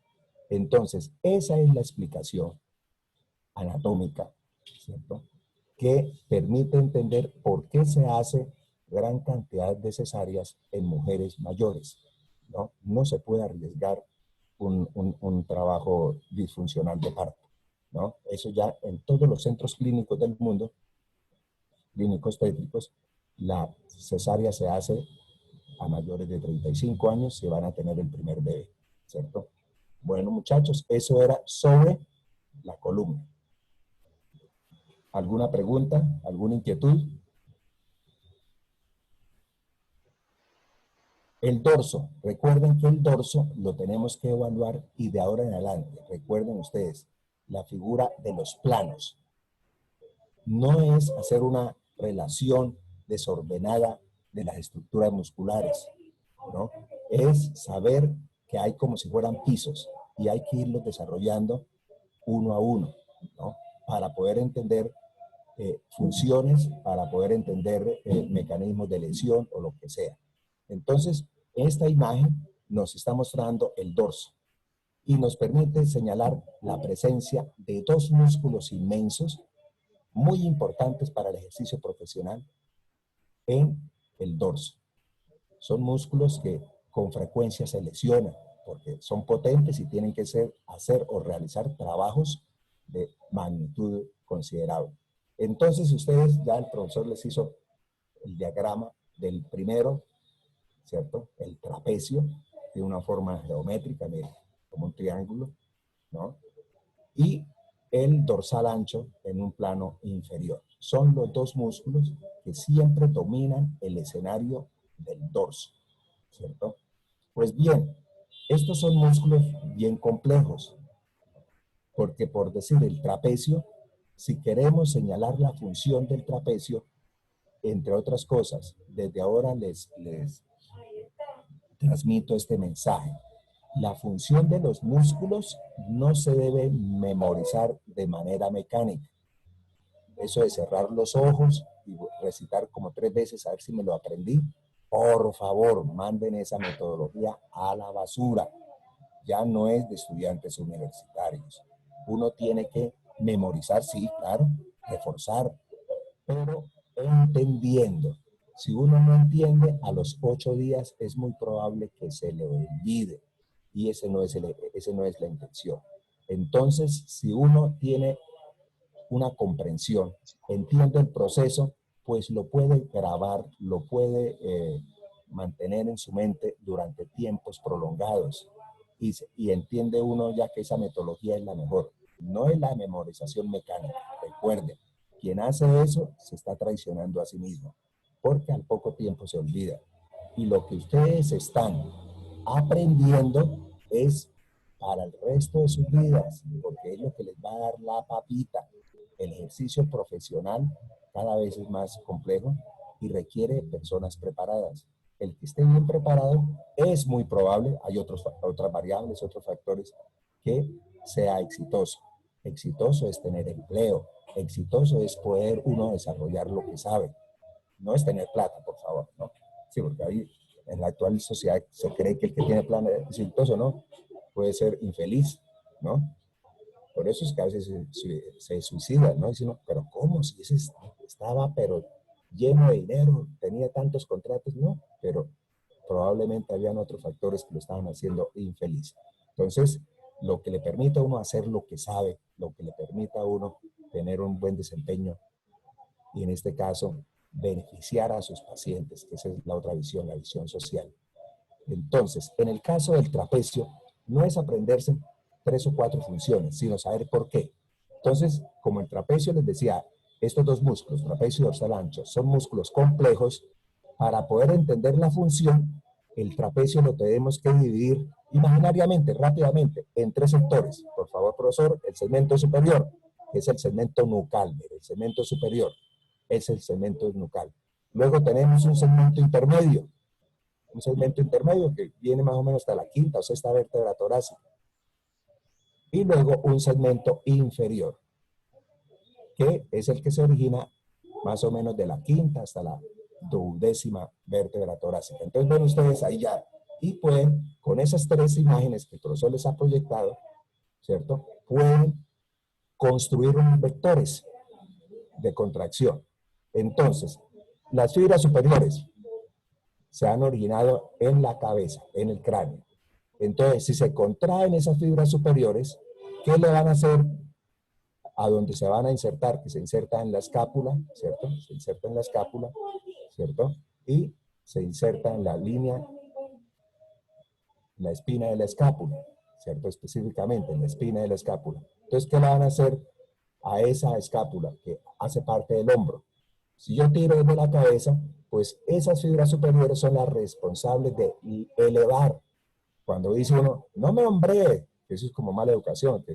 Entonces, esa es la explicación anatómica, ¿cierto? Que permite entender por qué se hace gran cantidad de cesáreas en mujeres mayores, ¿no? No se puede arriesgar un trabajo disfuncional de parto, ¿no? Eso ya en todos los centros clínicos del mundo, clínicos tétricos, la cesárea se hace a mayores de 35 años si van a tener el primer bebé, ¿cierto? Bueno, muchachos, eso era sobre la columna. ¿Alguna pregunta? ¿Alguna inquietud? El dorso. Recuerden que el dorso lo tenemos que evaluar y de ahora en adelante, recuerden ustedes, la figura de los planos. No es hacer una relación desordenada de las estructuras musculares, ¿no? Es saber que hay como si fueran pisos y hay que irlos desarrollando uno a uno, ¿no? Para poder entender funciones, para poder entender mecanismos de lesión o lo que sea. Entonces, esta imagen nos está mostrando el dorso y nos permite señalar la presencia de dos músculos inmensos muy importantes para el ejercicio profesional en el dorso. Son músculos que con frecuencia se lesionan porque son potentes y tienen que hacer o realizar trabajos de magnitud considerable. Entonces ustedes, ya el profesor les hizo el diagrama del primero, ¿cierto? El trapecio, de una forma geométrica, miren, como un triángulo, ¿no? Y el dorsal ancho en un plano inferior. Son los dos músculos que siempre dominan el escenario del dorso, ¿cierto? Pues bien, estos son músculos bien complejos, porque por decir el trapecio, si queremos señalar la función del trapecio, entre otras cosas, desde ahora les transmito este mensaje. La función de los músculos no se debe memorizar de manera mecánica. Eso de cerrar los ojos y recitar como 3 veces a ver si me lo aprendí, por favor, manden esa metodología a la basura. ya no es de estudiantes universitarios. Uno tiene que memorizar, sí, claro, reforzar, pero entendiendo. Si uno no entiende, a los 8 días es muy probable que se le olvide. Y ese no es la intención. Entonces, si uno tiene una comprensión, entiende el proceso, pues lo puede grabar, lo puede mantener en su mente durante tiempos prolongados. Y entiende uno ya que esa metodología es la mejor. No es la memorización mecánica. Recuerden, quien hace eso se está traicionando a sí mismo, porque al poco tiempo se olvida. Y lo que ustedes están aprendiendo es para el resto de sus vidas, porque es lo que les va a dar la papita. El ejercicio profesional cada vez es más complejo y requiere personas preparadas. El que esté bien preparado es muy probable, hay otras variables, otros factores, que sea exitoso. Exitoso es tener empleo, exitoso es poder uno desarrollar lo que sabe. No es tener plata, por favor, ¿no? Sí, porque ahí en la actual sociedad se cree que el que tiene plata es exitoso, ¿no? Puede ser infeliz, ¿no? Por eso es que a veces se suicidan, ¿no? Dicen, no, pero ¿cómo? Si ese estaba, pero lleno de dinero, tenía tantos contratos, no, pero probablemente habían otros factores que lo estaban haciendo infeliz. Entonces, lo que le permite a uno hacer lo que sabe, lo que le permita a uno tener un buen desempeño y en este caso beneficiar a sus pacientes, que esa es la otra visión, la visión social. Entonces, en el caso del trapecio, no es aprenderse 3 o 4 funciones, sino saber por qué. Entonces, como el trapecio les decía, estos dos músculos, trapecio y dorsal ancho, son músculos complejos. Para poder entender la función, el trapecio lo tenemos que dividir imaginariamente, rápidamente, en 3 sectores. Por favor, profesor, el segmento superior, que es el segmento nucal, el segmento superior es el segmento nucal. Luego tenemos un segmento intermedio, que viene más o menos hasta la quinta o sexta vértebra torácica. Y luego un segmento inferior, que es el que se origina más o menos de la quinta hasta la 12ª vértebra torácica. Entonces ven ustedes ahí ya, y pueden, con esas 3 imágenes que el profesor les ha proyectado, ¿cierto? Pueden construir unos vectores de contracción. Entonces, las fibras superiores se han originado en la cabeza, en el cráneo. Entonces, si se contraen esas fibras superiores, ¿qué le van a hacer a donde se van a insertar? Que se inserta en la escápula, ¿cierto? Se inserta en la escápula, ¿cierto? Y se inserta en la línea, la espina de la escápula, ¿cierto? Específicamente en la espina de la escápula. Entonces, ¿qué le van a hacer a esa escápula que hace parte del hombro? Si yo tiro desde la cabeza, pues esas fibras superiores son las responsables de elevar. Cuando dice uno, no me hombree, eso es como mala educación, que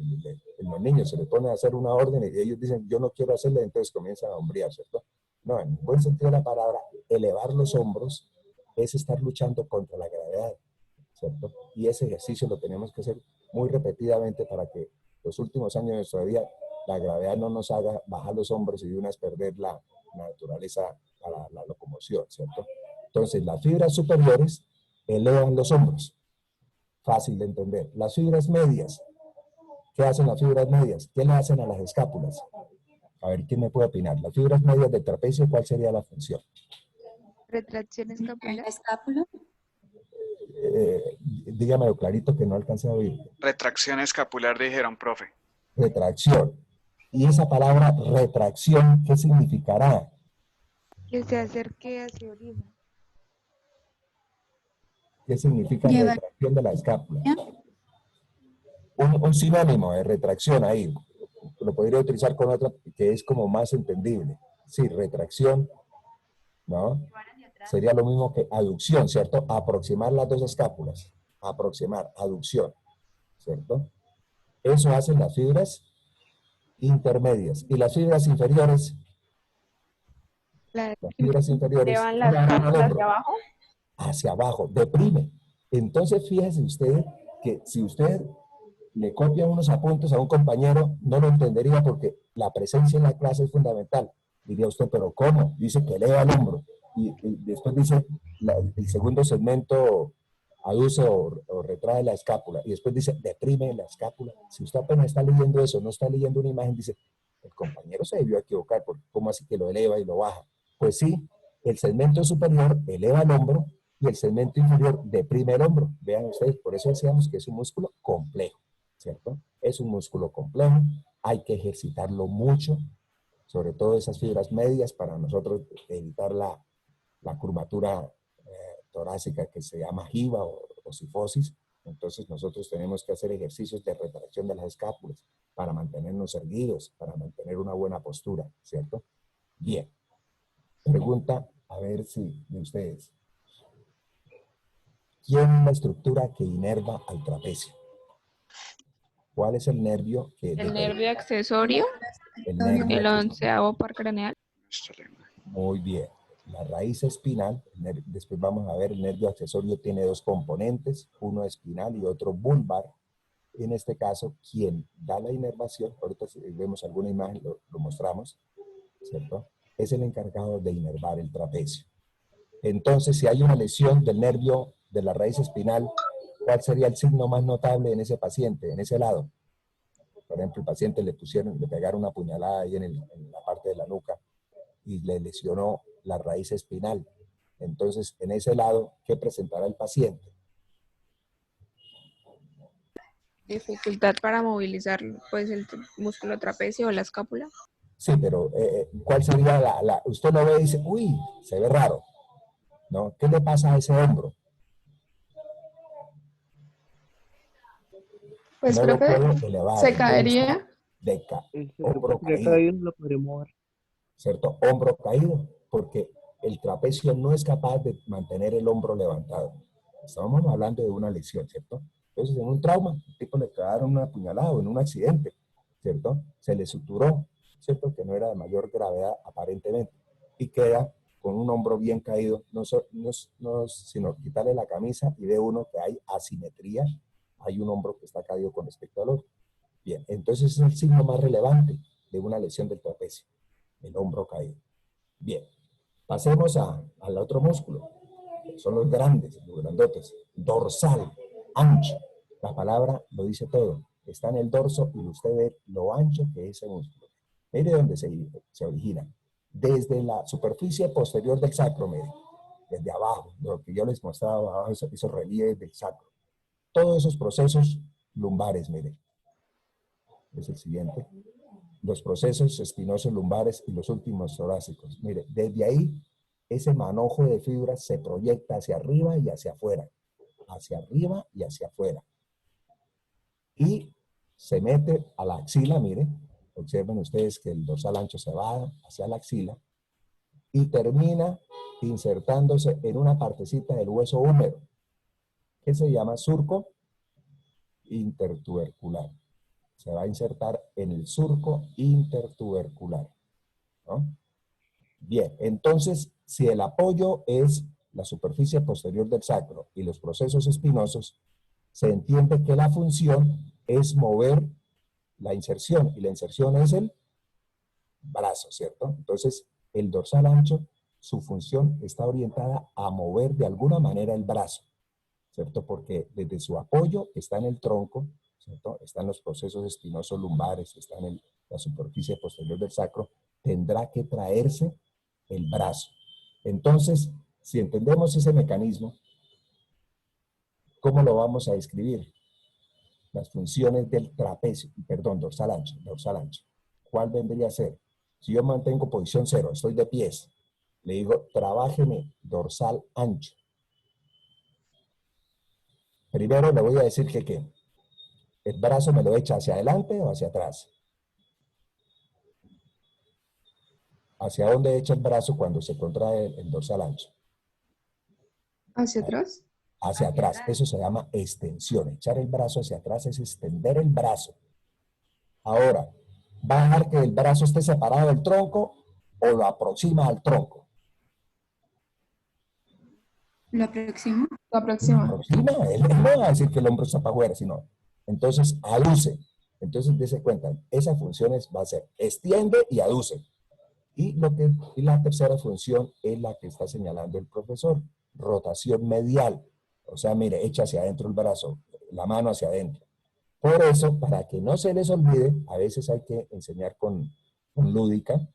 los niños se les pone a hacer una orden y ellos dicen, yo no quiero hacerla, entonces comienzan a hombrear, ¿cierto? No, en buen sentido de la palabra, elevar los hombros es estar luchando contra la gravedad, ¿cierto? Y ese ejercicio lo tenemos que hacer muy repetidamente para que los últimos años de nuestra vida la gravedad no nos haga bajar los hombros y de una vez perder la naturaleza para la locomoción, ¿cierto? Entonces, las fibras superiores elevan los hombros. Fácil de entender. Las fibras medias. ¿Qué hacen las fibras medias? ¿Qué le hacen a las escápulas? A ver, ¿quién me puede opinar? Las fibras medias del trapecio, ¿cuál sería la función? Retracción escapular. Escápula. Dígamelo clarito que no alcancé a oír. Retracción escapular, dijeron, profe. Retracción. Y esa palabra retracción, ¿qué significará? Que se acerque hacia arriba. ¿Qué significa Llevar. retracción de la escápula? Un sinónimo de retracción ahí. Lo podría utilizar con otra que es como más entendible. Sí, retracción, ¿no? Sería lo mismo que aducción, ¿cierto? Aproximar las dos escápulas. Aproximar, aducción, ¿cierto? Eso hacen las fibras intermedias. Y las fibras inferiores, Las las fibras inferiores Llevan las van al cápsulas hombro, hacia abajo. hacia abajo, deprime. Entonces, fíjese usted que si usted le copia unos apuntes a un compañero, no lo entendería porque la presencia en la clase es fundamental. Diría usted, ¿pero cómo? Dice que eleva el hombro. Y después dice el segundo segmento aduce o retrae la escápula y después dice deprime la escápula. Si usted apenas está leyendo eso, no está leyendo una imagen, dice, el compañero se debió equivocar, porque ¿cómo así que lo eleva y lo baja? Pues sí, el segmento superior eleva el hombro y el segmento inferior deprime el hombro. Vean ustedes, por eso decíamos que es un músculo complejo, ¿cierto? Es un músculo complejo, hay que ejercitarlo mucho, sobre todo esas fibras medias para nosotros evitar la curvatura torácica que se llama jiba o sifosis. Entonces nosotros tenemos que hacer ejercicios de retracción de las escápulas para mantenernos erguidos, para mantener una buena postura, ¿cierto? Bien. Pregunta, a ver si de ustedes. ¿Quién es la estructura que inerva al trapecio? ¿Cuál es el nervio que El nervio accesorio, el nervio el accesorio? 11º par craneal. Muy bien. La raíz espinal, después vamos a ver, el nervio accesorio tiene dos componentes, uno espinal y otro bulbar. En este caso, quien da la inervación, ahorita si vemos alguna imagen, lo mostramos, ¿cierto? Es el encargado de inervar el trapecio. Entonces, si hay una lesión del nervio de la raíz espinal, ¿cuál sería el signo más notable en ese paciente, en ese lado? Por ejemplo, el paciente le pegaron una puñalada ahí en la parte de la nuca y le lesionó la raíz espinal. Entonces, en ese lado, ¿qué presentará el paciente? Dificultad para movilizar pues el músculo trapecio o la escápula. Sí, pero ¿cuál sería usted lo ve y dice, uy, se ve raro, ¿no? ¿Qué le pasa a ese hombro? Pues No creo lo que puedo elevar. se Entonces, caería. hombro Porque caído, caído no lo podría mover. ¿cierto? Hombro caído, porque el trapecio no es capaz de mantener el hombro levantado. Estábamos hablando de una lesión, ¿cierto? Entonces, en un trauma, el tipo le pegaron una puñalada o en un accidente, ¿cierto? Se le suturó, ¿cierto? Que no era de mayor gravedad aparentemente. Y queda con un hombro bien caído, sino quitarle la camisa y ve uno que hay asimetría, hay un hombro que está caído con respecto al otro. Bien, entonces es el signo más relevante de una lesión del trapecio, el hombro caído. Bien, pasemos al otro músculo. Son los grandes, los grandotes. Dorsal, ancho. La palabra lo dice todo. Está en el dorso y usted ve lo ancho que es ese músculo. Mire dónde se origina. Desde la superficie posterior del sacro, mire. Desde abajo, lo que yo les mostraba abajo, esos relieves del sacro. Todos esos procesos lumbares, mire. Es el siguiente. Los procesos espinosos lumbares y los últimos torácicos. Mire, desde ahí, ese manojo de fibras se proyecta hacia arriba y hacia afuera. Hacia arriba y hacia afuera. Y se mete a la axila, mire. Observen ustedes que el dorsal ancho se va hacia la axila y termina insertándose en una partecita del hueso húmero, que se llama surco intertubercular. Se va a insertar en el surco intertubercular, ¿no? Bien, entonces, si el apoyo es la superficie posterior del sacro y los procesos espinosos, se entiende que la función es mover la inserción, y la inserción es el brazo, ¿cierto? Entonces, el dorsal ancho, su función está orientada a mover de alguna manera el brazo, ¿cierto? Porque desde su apoyo está en el tronco, ¿cierto? Están los procesos espinosos lumbares, está en la superficie posterior del sacro, tendrá que traerse el brazo. Entonces, si entendemos ese mecanismo, ¿cómo lo vamos a describir? Las funciones del trapecio, perdón, dorsal ancho, dorsal ancho. ¿Cuál vendría a ser? Si yo mantengo posición 0, estoy de pies, le digo, trabájeme dorsal ancho. Primero le voy a decir que ¿qué? ¿El brazo me lo echa hacia adelante o hacia atrás? ¿Hacia dónde echa el brazo cuando se contrae el dorsal ancho? ¿Hacia atrás? Hacia atrás. Eso se llama extensión. Echar el brazo hacia atrás es extender el brazo. Ahora, ¿va a dejar que el brazo esté separado del tronco o lo aproxima al tronco? ¿Lo aproximo? Lo Lo aproxima. aproxima. Él no va a decir que el hombro está para afuera, sino. Entonces, aduce. Entonces, dése cuenta, esa función va a ser extiende y aduce. Y la tercera función es la que está señalando el profesor, rotación medial. O sea, mire, echa hacia adentro el brazo, la mano hacia adentro. Por eso, para que no se les olvide, a veces hay que enseñar con lúdica,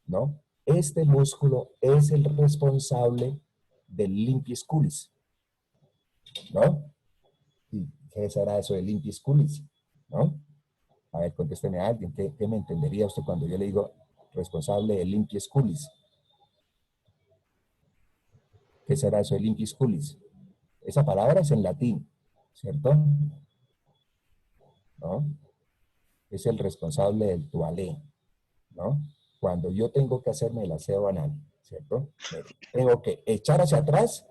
¿no? Este músculo es el responsable del limpius sculis, ¿no? ¿Y qué será eso del limpius sculis? ¿No? A ver, contésteme a alguien, ¿qué me entendería usted cuando yo le digo responsable del limpius sculis? ¿Qué será eso del limpius sculis? Esa palabra es en latín, ¿cierto? ¿No? Es el responsable del toalé, ¿no? Cuando yo tengo que hacerme el aseo anal, ¿cierto? Tengo que echar hacia atrás.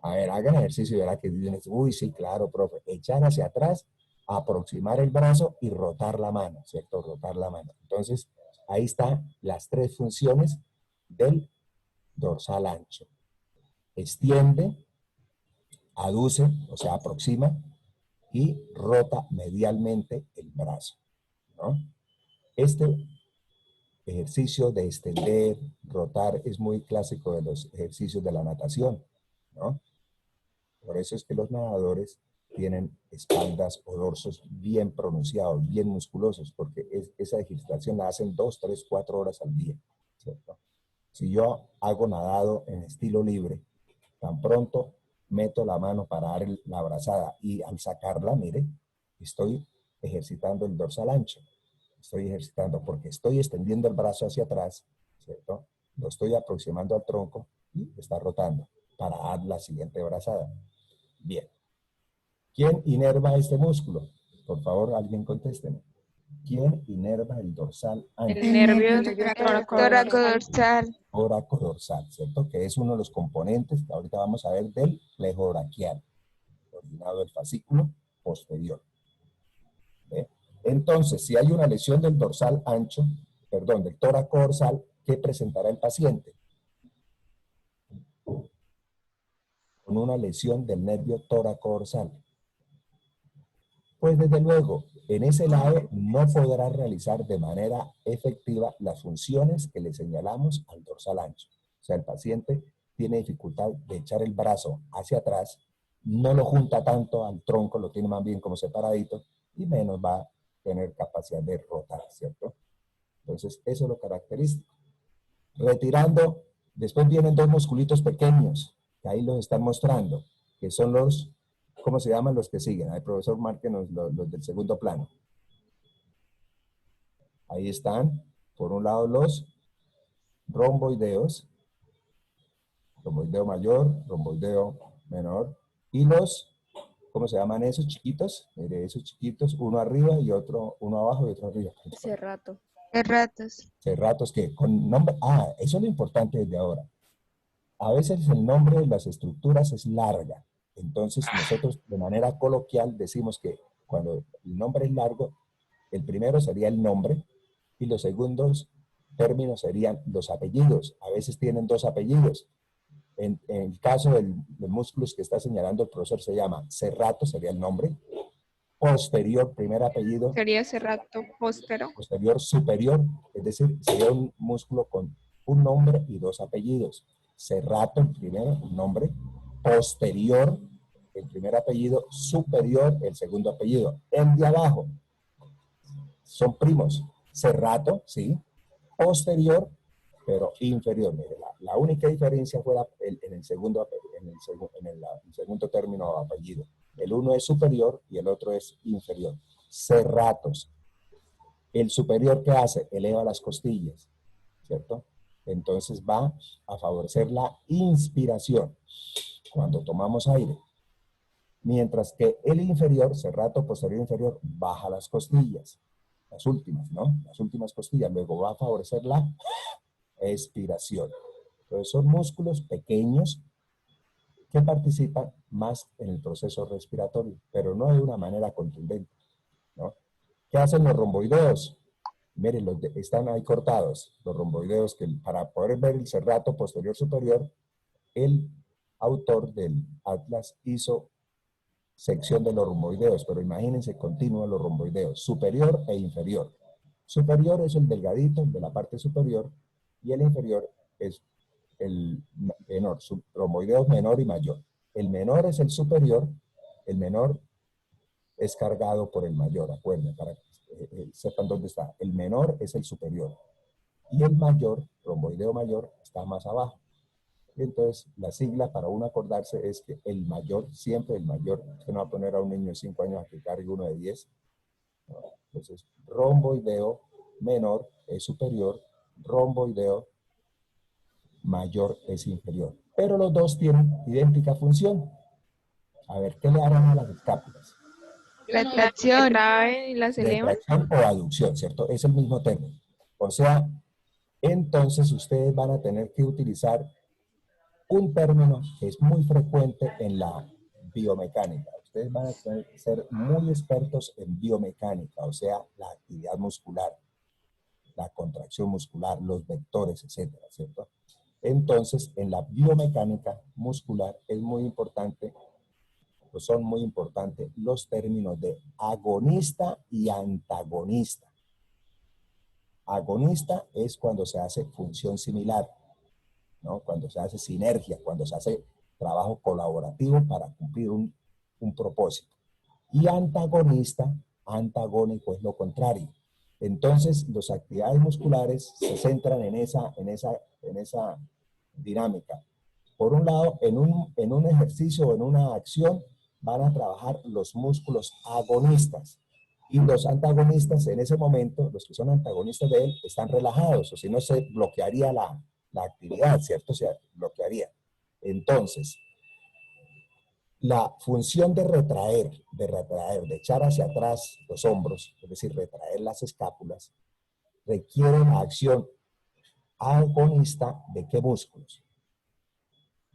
A ver, hagan ejercicio y verá que dicen, uy, sí, claro, profe. Echar hacia atrás, aproximar el brazo y rotar la mano, ¿cierto? Rotar la mano. Entonces, ahí están las tres funciones del dorsal ancho. Extiende, aduce, o sea, aproxima, y rota medialmente el brazo, ¿no? Este ejercicio de extender, rotar, es muy clásico de los ejercicios de la natación, ¿no? Por eso es que los nadadores tienen espaldas o dorsos bien pronunciados, bien musculosos, porque esa ejercitación la hacen 2, 3, 4 horas al día, ¿cierto? Si yo hago nadado en estilo libre, tan pronto meto la mano para dar la brazada y al sacarla, mire, estoy ejercitando el dorsal ancho. Estoy ejercitando porque estoy extendiendo el brazo hacia atrás, ¿cierto? Lo estoy aproximando al tronco y está rotando para dar la siguiente brazada. Bien. ¿Quién inerva este músculo? Por favor, alguien contésteme. ¿Quién inerva el dorsal ancho? El nervio tóraco toracodorsal. Tóraco-dorsal, ¿cierto? Que es uno de los componentes que ahorita vamos a ver del flejo braquial, originado del fascículo posterior. ¿Ve? Entonces, si hay una lesión del dorsal ancho, perdón, del tóraco-dorsal, ¿qué presentará el paciente? Con una lesión del nervio tóraco-dorsal. Pues desde luego, en ese lado no podrá realizar de manera efectiva las funciones que le señalamos al dorsal ancho. O sea, el paciente tiene dificultad de echar el brazo hacia atrás, no lo junta tanto al tronco, lo tiene más bien como separadito, y menos va a tener capacidad de rotar, ¿cierto? Entonces, eso es lo característico. Retirando, después vienen dos musculitos pequeños, que ahí los están mostrando, que son los, ¿cómo se llaman los que siguen? Ahí, profesor, márquenos los del segundo plano. Ahí están, por un lado, los romboideos, romboideo mayor, romboideo menor, y los, ¿cómo se llaman esos chiquitos? Mire, esos chiquitos, uno arriba y otro, uno abajo y otro arriba. Cerrato. Cerratos. Cerratos que con nombre, eso es lo importante desde ahora. A veces el nombre de las estructuras es larga, entonces nosotros de manera coloquial decimos que cuando el nombre es largo, el primero sería el nombre y los segundos términos serían los apellidos. A veces tienen dos apellidos. En el caso del músculo que está señalando el profesor se llama cerrato, sería el nombre. Posterior, primer apellido. Sería cerrato póstero. Posterior, superior, es decir, sería un músculo con un nombre y dos apellidos. Cerrato, el primero, el nombre. Posterior, el primer apellido. Superior, el segundo apellido. El de abajo son primos. Cerrato, sí. Posterior, pero inferior. Mire, la única diferencia fue en el segundo término o apellido. El uno es superior y el otro es inferior. Cerratos. El superior, ¿qué hace? Eleva las costillas, ¿cierto? Entonces va a favorecer la inspiración cuando tomamos aire. Mientras que el inferior, cerrato posterior inferior, baja las costillas. Las últimas, ¿no? Las últimas costillas. Luego va a favorecer la expiración. Entonces son músculos pequeños que participan más en el proceso respiratorio, pero no de una manera contundente, ¿no? ¿Qué hacen los romboideos? Miren, están ahí cortados, los romboideos, que para poder ver el cerrato posterior superior, el autor del Atlas hizo sección de los romboideos, pero imagínense continuo los romboideos, superior e inferior. Superior es el delgadito, de la parte superior, y el inferior es el menor, romboideos menor y mayor. el menor es el superior, el menor es cargado por el mayor, acuérdense, para que sepan dónde está. El menor es el superior y el mayor, romboideo mayor, está más abajo. Y entonces, la sigla para uno acordarse es que el mayor, siempre el mayor, usted no va a poner a un niño de 5 años a que cargue uno de 10. ¿No? Entonces, romboideo menor es superior, romboideo mayor es inferior. Pero los dos tienen idéntica función. A ver, ¿qué le harán a las escápulas? Retracción. Traen y las elevan. Retracción o aducción, ¿cierto? Es el mismo término. O sea, entonces ustedes van a tener que utilizar un término que es muy frecuente en la biomecánica. Ustedes van a tener que ser muy expertos en biomecánica, o sea, la actividad muscular, la contracción muscular, los vectores, etcétera, ¿cierto? Entonces, en la biomecánica muscular es muy importante, pues son muy importantes los términos de agonista y antagonista. Agonista es cuando se hace función similar, ¿no? Cuando se hace sinergia, cuando se hace trabajo colaborativo para cumplir un propósito. Y antagonista, antagónico es lo contrario. Entonces, las actividades musculares se centran en esa dinámica. Por un lado, en un ejercicio o en una acción van a trabajar los músculos agonistas. Y los antagonistas en ese momento, los que son antagonistas de él, están relajados, o si no se bloquearía la actividad, ¿cierto? Se bloquearía. Entonces, la función de retraer, de echar hacia atrás los hombros, es decir, retraer las escápulas, requiere la acción agonista de qué músculos.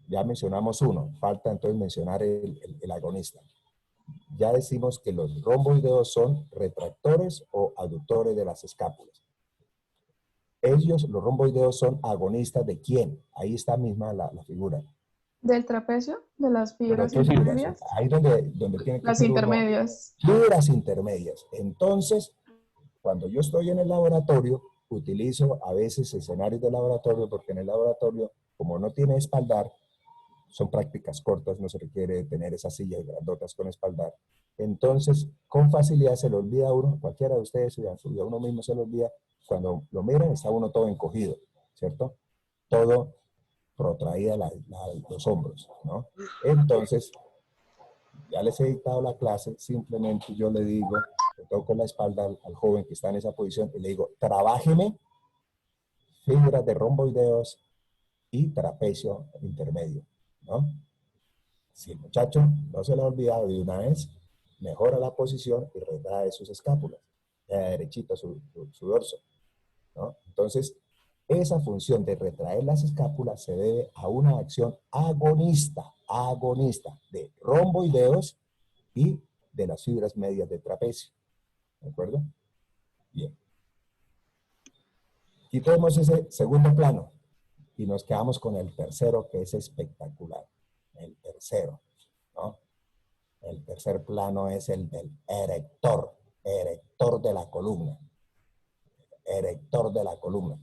Ya mencionamos uno, falta entonces mencionar el agonista. Ya decimos que los romboideos son retractores o aductores de las escápulas. Ellos, los romboideos, son agonistas de quién. Ahí está misma la figura. ¿Del trapecio? ¿De las Pero fibras ¿qué fibras? intermedias? Ahí donde tiene que Las ser uno. intermedias. Fibras intermedias. Entonces, cuando yo estoy en el laboratorio, utilizo a veces escenarios de laboratorio, porque en el laboratorio, como no tiene espaldar, son prácticas cortas, no se requiere tener esas sillas grandotas con espaldar. Entonces, con facilidad se le olvida a uno, cualquiera de ustedes, a uno mismo se le olvida, cuando lo miran está uno todo encogido, ¿cierto? Todo protraída los hombros, ¿no? Entonces, ya les he dictado la clase, simplemente yo le digo, le toco la espalda al joven que está en esa posición y le digo, trabájeme fibras de romboideos y trapecio intermedio, ¿no? Si el muchacho no se lo ha olvidado de una vez, mejora la posición y retrae sus escápulas, derechito su dorso, ¿no? Entonces, esa función de retraer las escápulas se debe a una acción agonista de romboideos y de las fibras medias de trapecio. ¿De acuerdo? Bien. Quitemos ese segundo plano y nos quedamos con el tercero, que es espectacular. El tercero, ¿no? El tercer plano es el del erector de la columna. Erector de la columna.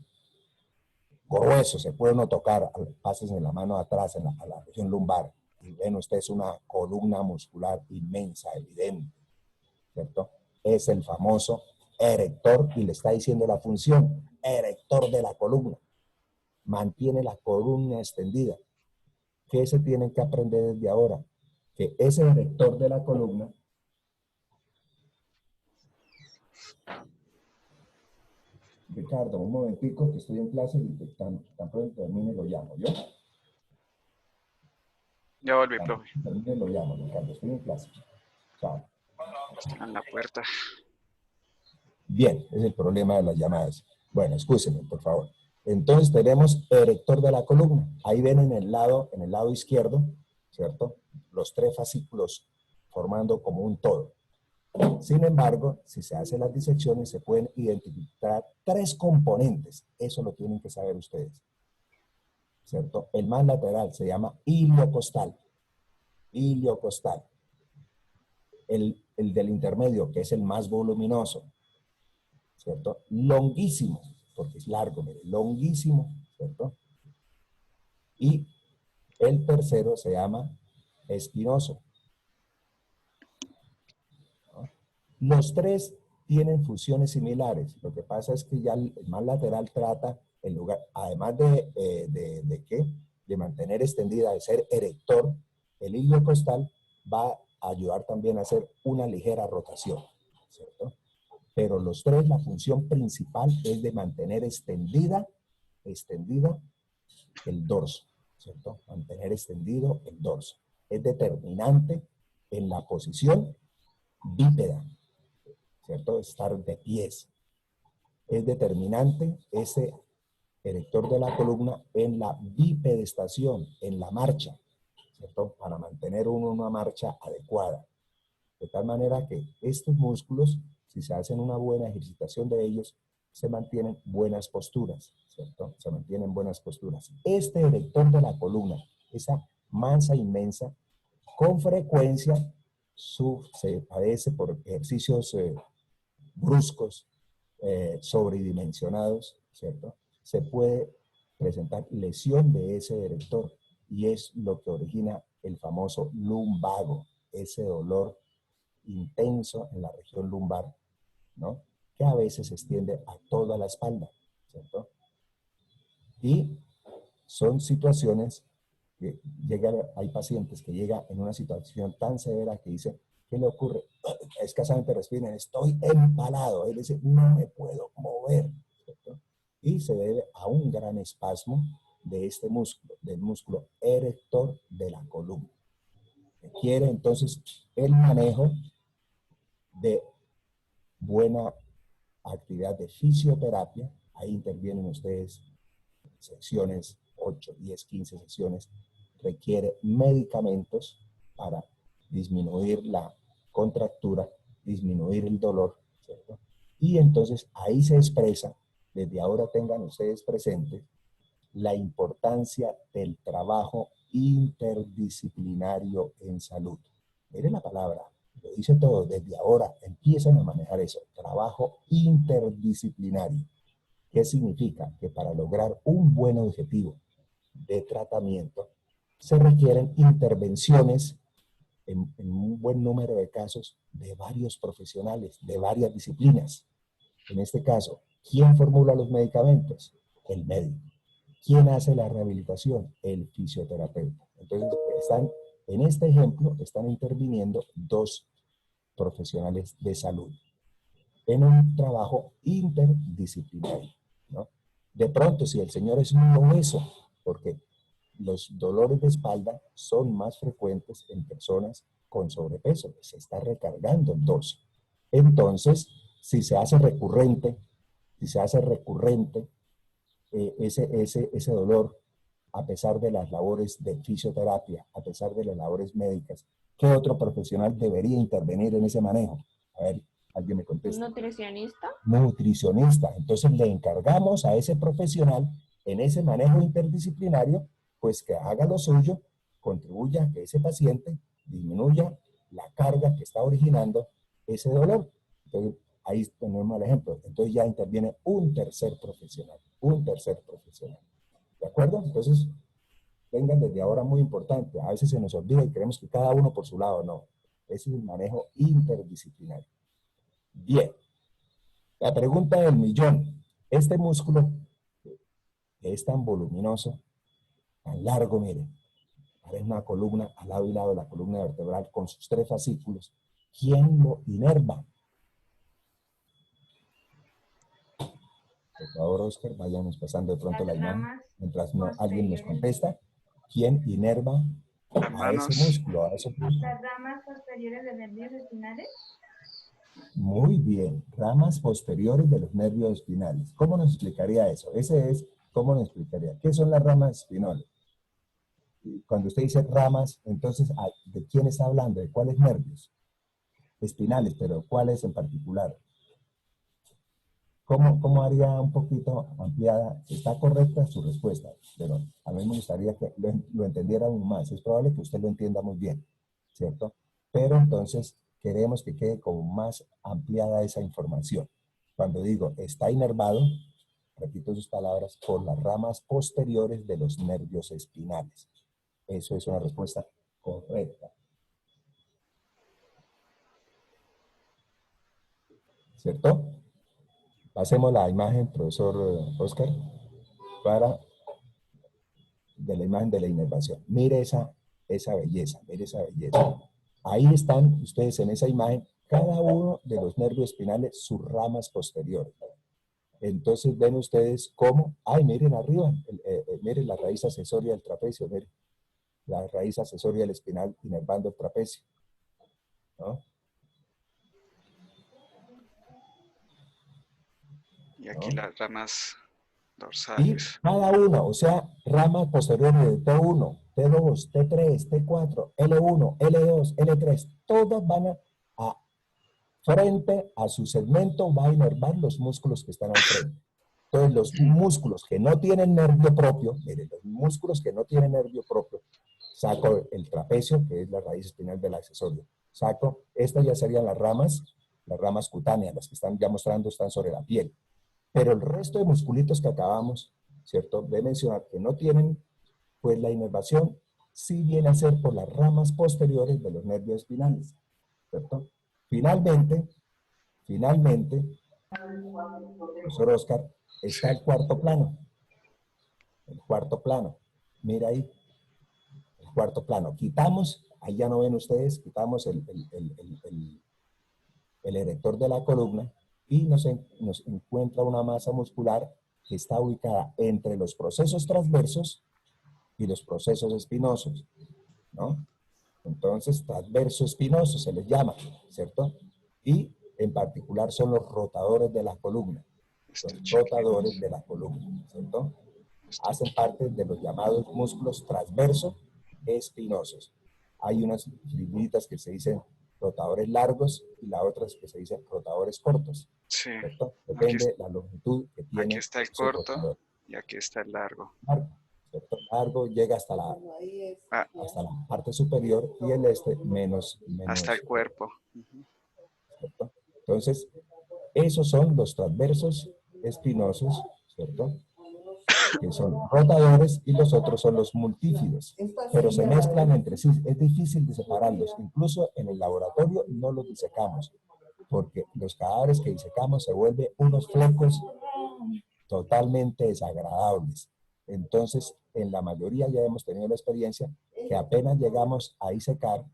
Grueso, se puede uno tocar, pases en la mano atrás, a la región lumbar, y ven ustedes una columna muscular inmensa, evidente, ¿cierto? Es el famoso erector, y le está diciendo la función, erector de la columna. Mantiene la columna extendida. ¿Qué se tienen que aprender desde ahora? Que ese erector de la columna Ricardo, un momentico, que estoy en clase y tan pronto termine lo llamo, ¿yo? Ya volví, profe. Termine lo llamo, Ricardo, estoy en clase. Chao. Está en la puerta. Bien, es el problema de las llamadas. Bueno, escúchenme, por favor. Entonces tenemos erector de la columna. Ahí ven en el lado izquierdo, ¿cierto? Los tres fascículos formando como un todo. Sin embargo, si se hacen las disecciones, se pueden identificar tres componentes. Eso lo tienen que saber ustedes, ¿cierto? El más lateral se llama iliocostal. Iliocostal. El del intermedio, que es el más voluminoso, ¿cierto? Longuísimo, porque es largo, mire, longuísimo, ¿cierto? Y el tercero se llama espinoso. ¿No? Los tres tienen funciones similares. Lo que pasa es que ya el más lateral trata, en lugar, además de ¿qué? De mantener extendida, de ser erector, el ilio costal va a ayudar también a hacer una ligera rotación, ¿cierto? Pero los tres, la función principal es de mantener extendida el dorso, ¿cierto? Mantener extendido el dorso. Es determinante en la posición bípeda, ¿cierto? Estar de pies. Es determinante ese erector de la columna en la bipedestación, en la marcha, ¿cierto? Para mantener una marcha adecuada. De tal manera que estos músculos, si se hacen una buena ejercitación de ellos, se mantienen buenas posturas, ¿cierto? Se mantienen buenas posturas. Este erector de la columna, esa masa inmensa, con frecuencia se padece por ejercicios bruscos, sobredimensionados, ¿cierto? Se puede presentar lesión de ese erector y es lo que origina el famoso lumbago, ese dolor intenso en la región lumbar, ¿no? Que a veces se extiende a toda la espalda, ¿cierto? Y son situaciones que hay pacientes que llegan en una situación tan severa que dicen, ¿qué le ocurre? Escasamente respiran, estoy empalado. Él dice, no me puedo mover, ¿cierto? Y se debe a un gran espasmo de este músculo, del músculo erector de la columna. Requiere entonces el manejo de buena actividad de fisioterapia. Ahí intervienen ustedes secciones, 8, 10, 15 sesiones. Requiere medicamentos para disminuir la contractura, disminuir el dolor, ¿cierto? Y entonces ahí se expresa, desde ahora tengan ustedes presente, la importancia del trabajo interdisciplinario en salud. Miren la palabra, lo dice todo, desde ahora empiezan a manejar eso, trabajo interdisciplinario. ¿Qué significa? Que para lograr un buen objetivo de tratamiento se requieren intervenciones en un buen número de casos de varios profesionales, de varias disciplinas. En este caso, ¿quién formula los medicamentos? El médico. ¿Quién hace la rehabilitación? El fisioterapeuta. Entonces, en este ejemplo, están interviniendo dos profesionales de salud en un trabajo interdisciplinario, ¿no? De pronto, si el señor es muy obeso, porque los dolores de espalda son más frecuentes en personas con sobrepeso, se está recargando el dorso. Entonces, si se hace recurrente ese dolor, a pesar de las labores de fisioterapia, a pesar de las labores médicas, ¿qué otro profesional debería intervenir en ese manejo? A ver, alguien me contesta. ¿Nutricionista? Nutricionista. Entonces le encargamos a ese profesional en ese manejo interdisciplinario, pues que haga lo suyo, contribuya a que ese paciente disminuya la carga que está originando ese dolor. Entonces, ahí tenemos el ejemplo. Entonces ya interviene un tercer profesional. ¿De acuerdo? Entonces, tengan desde ahora muy importante. A veces se nos olvida y creemos que cada uno por su lado. No. Ese es el manejo interdisciplinario. Bien. La pregunta del millón. Este músculo que es tan voluminoso, tan largo, mire, parece una columna al lado y lado de la columna vertebral con sus 3 fascículos. ¿Quién lo inerva? Por favor, Oscar, vayamos pasando de pronto la imagen. Mientras alguien nos contesta, ¿quién inerva a ese músculo? Las ramas posteriores de nervios espinales. Muy bien, ramas posteriores de los nervios espinales. ¿Cómo nos explicaría eso? ¿Cómo nos explicaría? ¿Qué son las ramas espinales? Cuando usted dice ramas, entonces, ¿de quién está hablando? ¿De cuáles nervios? Espinales, pero ¿cuáles en particular? ¿Cómo haría un poquito ampliada? Está correcta su respuesta, pero a mí me gustaría que lo entendiera aún más. Es probable que usted lo entienda muy bien, ¿cierto? Pero entonces queremos que quede como más ampliada esa información. Cuando digo está inervado, repito sus palabras, por las ramas posteriores de los nervios espinales. Eso es una respuesta correcta. ¿Cierto? Pasemos la imagen, profesor Oscar, de la imagen de la inervación. Mire esa belleza, mire esa belleza. Ahí están ustedes en esa imagen, cada uno de los nervios espinales, sus ramas posteriores. Entonces ven ustedes cómo, miren arriba, miren la raíz accesoria del trapecio, miren, la raíz accesoria del espinal inervando el trapecio, ¿no? Y aquí ¿No? las ramas Y dorsales. cada uno, o sea, ramas posteriores de T1, T2, T3, T4, L1, L2, L3, todas van a frente a su segmento, va a inervar los músculos que están al frente. Entonces, los músculos que no tienen nervio propio, miren, los músculos que no tienen nervio propio, saco el trapecio, que es la raíz espinal del accesorio. Saco, estas ya serían las ramas cutáneas, las que están ya mostrando, están sobre la piel. Pero el resto de musculitos que acabamos, ¿cierto?, de mencionar, que no tienen, pues la inervación sí viene a ser por las ramas posteriores de los nervios espinales, ¿cierto? Finalmente, profesor Oscar, está el cuarto plano. El cuarto plano. Mira ahí. El cuarto plano. Quitamos, ahí ya no ven ustedes, quitamos el erector de la columna y nos encuentra una masa muscular que está ubicada entre los procesos transversos y los procesos espinosos, ¿no? Entonces, transverso espinoso se les llama, ¿cierto? Y en particular son los rotadores de la columna. Los rotadores de la columna, ¿cierto? Hacen parte de los llamados músculos transverso espinosos. Hay unas figuritas que se dicen rotadores largos y la otra es que se dicen rotadores cortos, Sí. ¿cierto? Depende de la longitud que tiene. Aquí está el ese corto rotador. y aquí está el largo. ¿Cierto? Largo llega hasta la parte superior y el menos Hasta el cuerpo. ¿cierto? Entonces, esos son los transversos espinosos, ¿cierto? Que son rotadores y los otros son los multífidos, pero se mezclan entre sí, es difícil de separarlos, incluso en el laboratorio no los disecamos, porque los cadáveres que disecamos se vuelven unos flecos totalmente desagradables. Entonces, en la mayoría ya hemos tenido la experiencia que apenas llegamos a disecar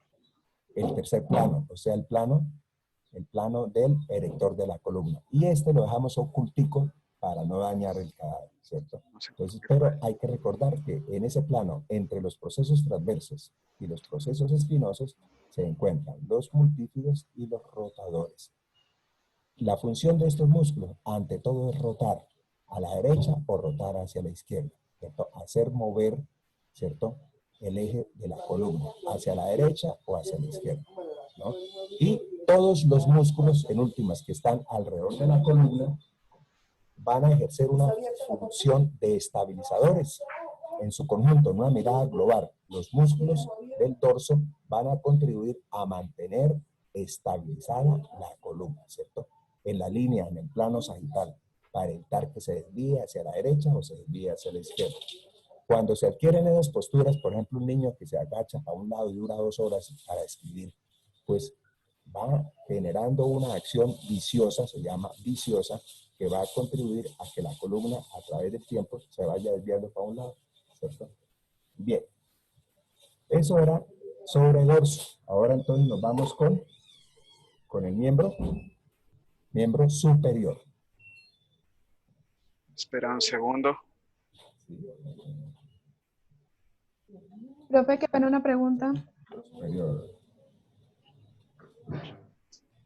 el tercer plano, o sea, el plano del erector de la columna. Y este lo dejamos ocultico para no dañar el cadáver, ¿cierto? Entonces, pero hay que recordar que en ese plano, entre los procesos transversos y los procesos espinosos, se encuentran los multífidos y los rotadores. La función de estos músculos, ante todo, es rotar a la derecha o rotar hacia la izquierda, ¿cierto? Hacer mover, ¿cierto?, el eje de la columna hacia la derecha o hacia la izquierda, ¿no? Y todos los músculos, en últimas, que están alrededor de la columna, van a ejercer una función de estabilizadores en su conjunto, en una mirada global. Los músculos del dorso van a contribuir a mantener estabilizada la columna, ¿cierto?, en la línea, en el plano sagital, para evitar que se desvíe hacia la derecha o se desvíe hacia la izquierda. Cuando se adquieren esas posturas, por ejemplo, un niño que se agacha a un lado y dura 2 horas para escribir, pues va generando una acción viciosa, se llama viciosa, que va a contribuir a que la columna a través del tiempo se vaya desviando para un lado, ¿cierto? Bien, eso era sobre el dorso. Ahora entonces nos vamos con el miembro superior. Espera un segundo. Profe, que pena una pregunta. Superior.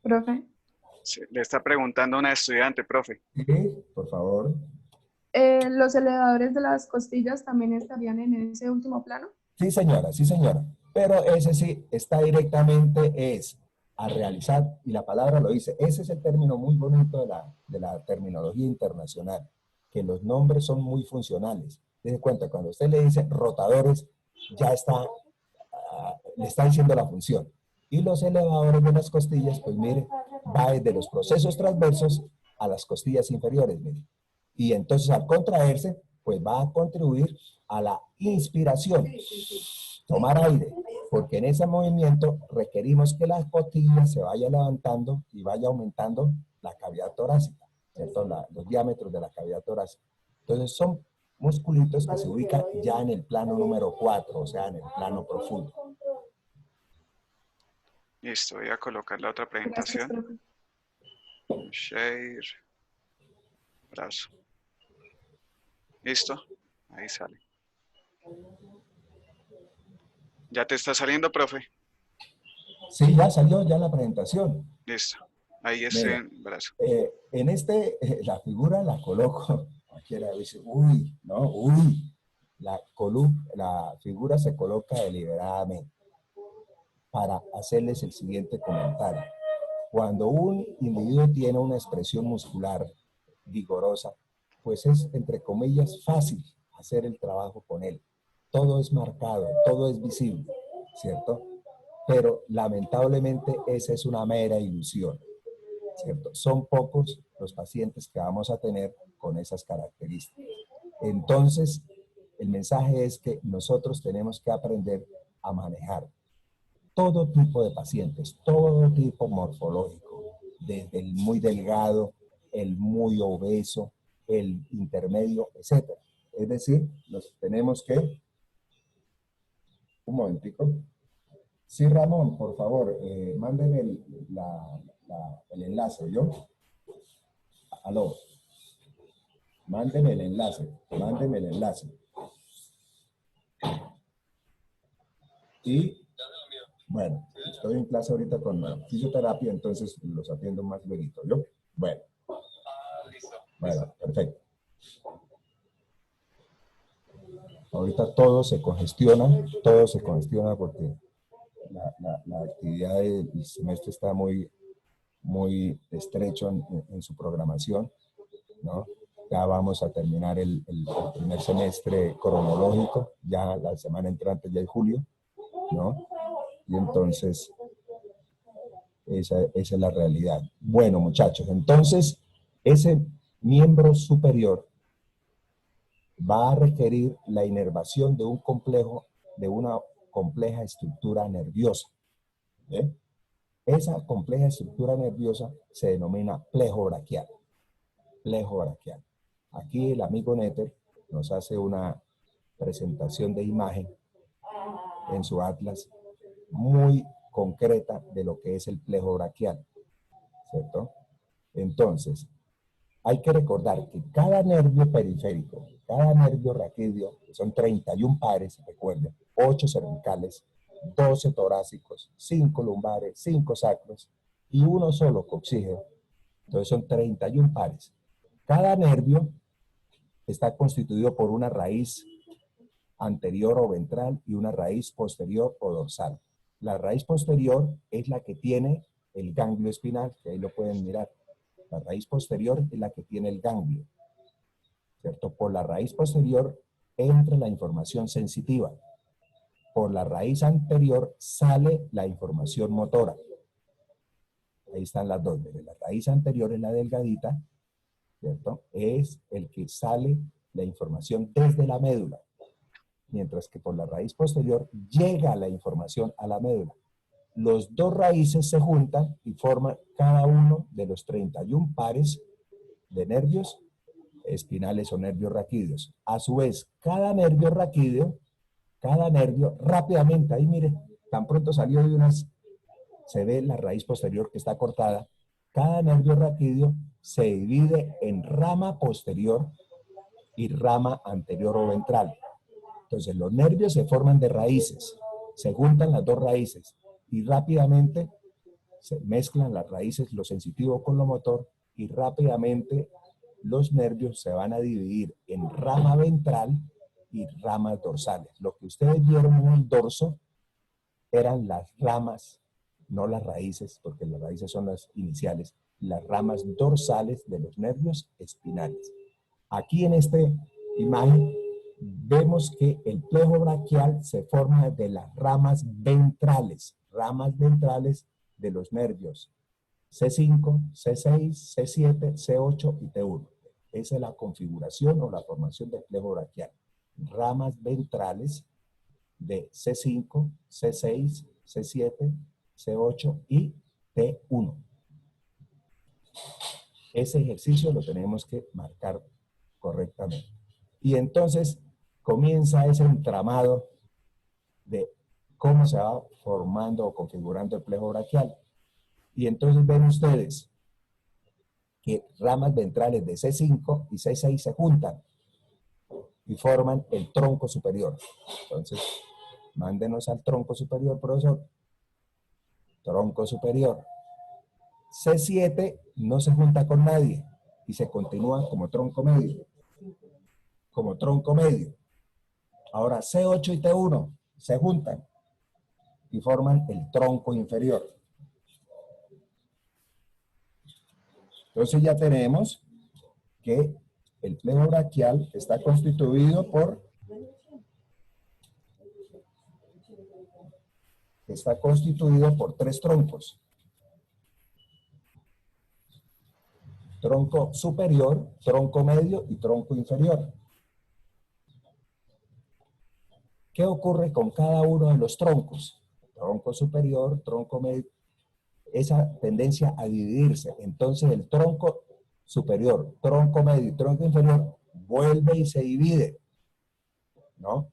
Profe, Sí, le está preguntando a una estudiante, profe. Sí, por favor. ¿los elevadores de las costillas también estarían en ese último plano? Sí, señora, sí, señora. Pero ese sí está directamente a realizar, y la palabra lo dice. Ese es el término muy bonito de la terminología internacional, que los nombres son muy funcionales. Dese cuenta, cuando usted le dice rotadores, ya está, le está diciendo la función. Y los elevadores de las costillas, pues mire, va desde los procesos transversos a las costillas inferiores, mire. Y entonces al contraerse, pues va a contribuir a la inspiración. Tomar aire, Porque en ese movimiento requerimos que la costilla se vaya levantando y vaya aumentando la cavidad torácica, ¿cierto? Los diámetros de la cavidad torácica. Entonces son musculitos que se ubican ya en el plano número 4, o sea, en el plano profundo. Listo, voy a colocar la otra Gracias, presentación. profe. Share. Brazo. Listo. Ahí sale. ¿Ya te está saliendo, profe? Sí, ya salió ya la presentación. Listo. Ahí es Mira, el brazo. En la figura la coloco, cualquiera dice, uy, no, uy, la figura se coloca deliberadamente para hacerles el siguiente comentario. Cuando un individuo tiene una expresión muscular vigorosa, pues es, entre comillas, fácil hacer el trabajo con él. Todo es marcado, todo es visible, ¿cierto? Pero lamentablemente esa es una mera ilusión, ¿cierto? Son pocos los pacientes que vamos a tener con esas características. Entonces, el mensaje es que nosotros tenemos que aprender a manejar todo tipo de pacientes, todo tipo morfológico, desde el muy delgado, el muy obeso, el intermedio, etc. Es decir, nos tenemos que... Un momentico. Sí, Ramón, por favor, mándeme el enlace, ¿yo? Aló. Mándeme el enlace, mándeme el enlace. Y, bueno, estoy en clase ahorita con fisioterapia, entonces los atiendo más luego, ¿yo? Bueno. Bueno, perfecto. Ahorita todo se congestiona porque la actividad del semestre está muy estrecho en su programación, ¿no? Ya vamos a terminar el primer semestre cronológico, ya la semana entrante ya es julio, ¿no? Y entonces, esa es la realidad. Bueno, muchachos, entonces, ese miembro superior va a requerir la inervación de una compleja estructura nerviosa. ¿Eh? Esa compleja estructura nerviosa se denomina plejo braquial. Plejo braquial. Aquí el amigo Netter nos hace una presentación de imagen en su atlas muy concreta de lo que es el plejo braquial, ¿cierto? Entonces, hay que recordar que cada nervio periférico, cada nervio raquídeo, que son 31 pares, recuerden, 8 cervicales, 12 torácicos, 5 lumbares, 5 sacros y uno solo coxígeo. Entonces son 31 pares. Cada nervio está constituido por una raíz anterior o ventral y una raíz posterior o dorsal. La raíz posterior es la que tiene el ganglio espinal, que ahí lo pueden mirar. La raíz posterior es la que tiene el ganglio, ¿cierto? Por la raíz posterior entra la información sensitiva. Por la raíz anterior sale la información motora. Ahí están las dos. La raíz anterior es la delgadita, ¿cierto? Es el que sale la información desde la médula. Mientras que por la raíz posterior llega la información a la médula. Los dos raíces se juntan y forman cada uno de los 31 pares de nervios espinales o nervios raquídeos. A su vez, cada nervio raquídeo, cada nervio rápidamente, ahí mire, tan pronto salió de unas, se ve la raíz posterior que está cortada. Cada nervio raquídeo se divide en rama posterior y rama anterior o ventral. Entonces, los nervios se forman de raíces, se juntan las dos raíces y rápidamente se mezclan las raíces, lo sensitivo con lo motor, y rápidamente los nervios se van a dividir en rama ventral y ramas dorsales. Lo que ustedes vieron en el dorso eran las ramas, no las raíces, porque las raíces son las iniciales, las ramas dorsales de los nervios espinales. Aquí en esta imagen vemos que el plejo braquial se forma de las ramas ventrales de los nervios C5, C6, C7, C8 y T1. Esa es la configuración o la formación del plejo braquial. Ramas ventrales de C5, C6, C7, C8 y T1. Ese ejercicio lo tenemos que marcar correctamente. Y entonces comienza ese entramado de cómo se va formando o configurando el plejo braquial. Y entonces ven ustedes que ramas ventrales de C5 y C6 se juntan y forman el tronco superior. Entonces, mándenos al tronco superior, profesor. Tronco superior. C7 no se junta con nadie y se continúa como tronco medio. Como tronco medio. Ahora C8 y T1 se juntan y forman el tronco inferior. Entonces ya tenemos que el plejo braquial está constituido por tres troncos. Tronco superior, tronco medio y tronco inferior. ¿Qué ocurre con cada uno de los troncos? Tronco superior, tronco medio, esa tendencia a dividirse. Entonces el tronco superior, tronco medio y tronco inferior vuelve y se divide, ¿no?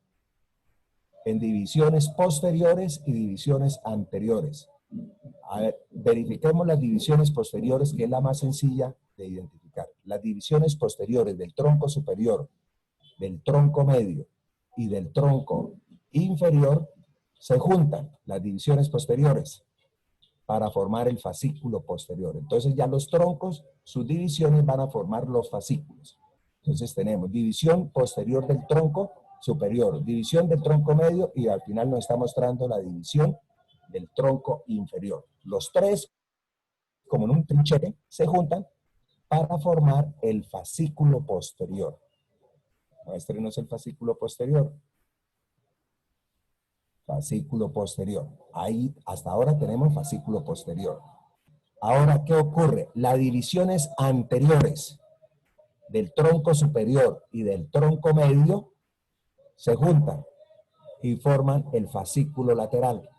En divisiones posteriores y divisiones anteriores. A ver, verifiquemos las divisiones posteriores, que es la más sencilla de identificar. Las divisiones posteriores del tronco superior, del tronco medio y del tronco inferior se juntan, las divisiones posteriores, para formar el fascículo posterior. Entonces ya los troncos, sus divisiones van a formar los fascículos. Entonces tenemos división posterior del tronco superior, división del tronco medio y al final nos está mostrando la división del tronco inferior. Los tres, como en un trinchete, se juntan para formar el fascículo posterior. Muéstrenos el fascículo posterior. Fascículo posterior. Ahí, hasta ahora tenemos fascículo posterior. Ahora, ¿qué ocurre? Las divisiones anteriores del tronco superior y del tronco medio se juntan y forman el fascículo lateral.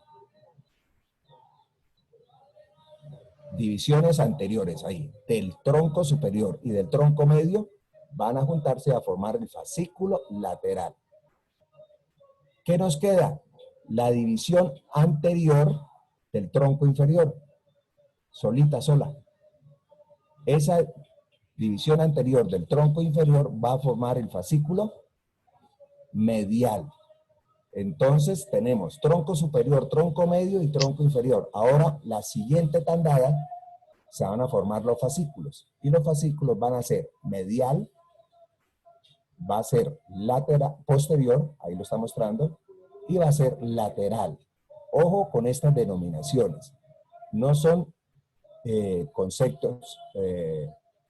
Divisiones anteriores ahí, del tronco superior y del tronco medio, van a juntarse a formar el fascículo lateral. ¿Qué nos queda? La división anterior del tronco inferior, sola. Esa división anterior del tronco inferior va a formar el fascículo medial. Entonces tenemos tronco superior, tronco medio y tronco inferior. Ahora la siguiente tandada se van a formar los fascículos. Y los fascículos van a ser medial, va a ser lateral, posterior, ahí lo está mostrando, y va a ser lateral. Ojo con estas denominaciones. No son conceptos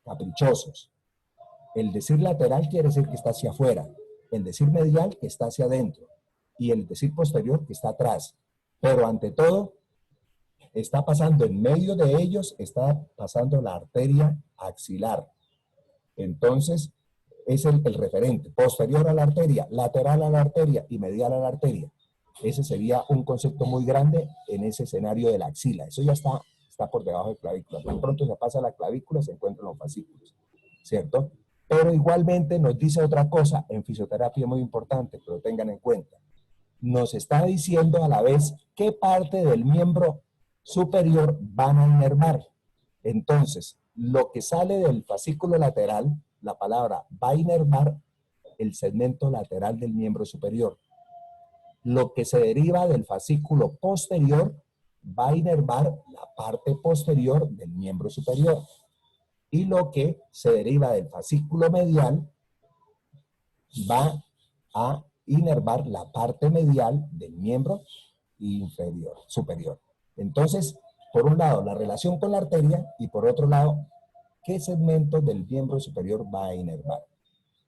caprichosos. El decir lateral quiere decir que está hacia afuera. El decir medial que está hacia adentro. Y el decir posterior que está atrás. Pero ante todo, está pasando en medio de ellos, está pasando la arteria axilar. Entonces, es el referente. Posterior a la arteria, lateral a la arteria y medial a la arteria. Ese sería un concepto muy grande en ese escenario de la axila. Eso ya está por debajo de clavícula. Tan pronto se pasa la clavícula, se encuentran los fascículos. ¿Cierto? Pero igualmente nos dice otra cosa en fisioterapia muy importante, pero tengan en cuenta. Nos está diciendo a la vez qué parte del miembro superior van a inervar. Entonces, lo que sale del fascículo lateral, la palabra va a inervar el segmento lateral del miembro superior. Lo que se deriva del fascículo posterior va a inervar la parte posterior del miembro superior. Y lo que se deriva del fascículo medial va a inervar la parte medial del miembro inferior, superior. Entonces, por un lado, la relación con la arteria y por otro lado, ¿qué segmento del miembro superior va a inervar?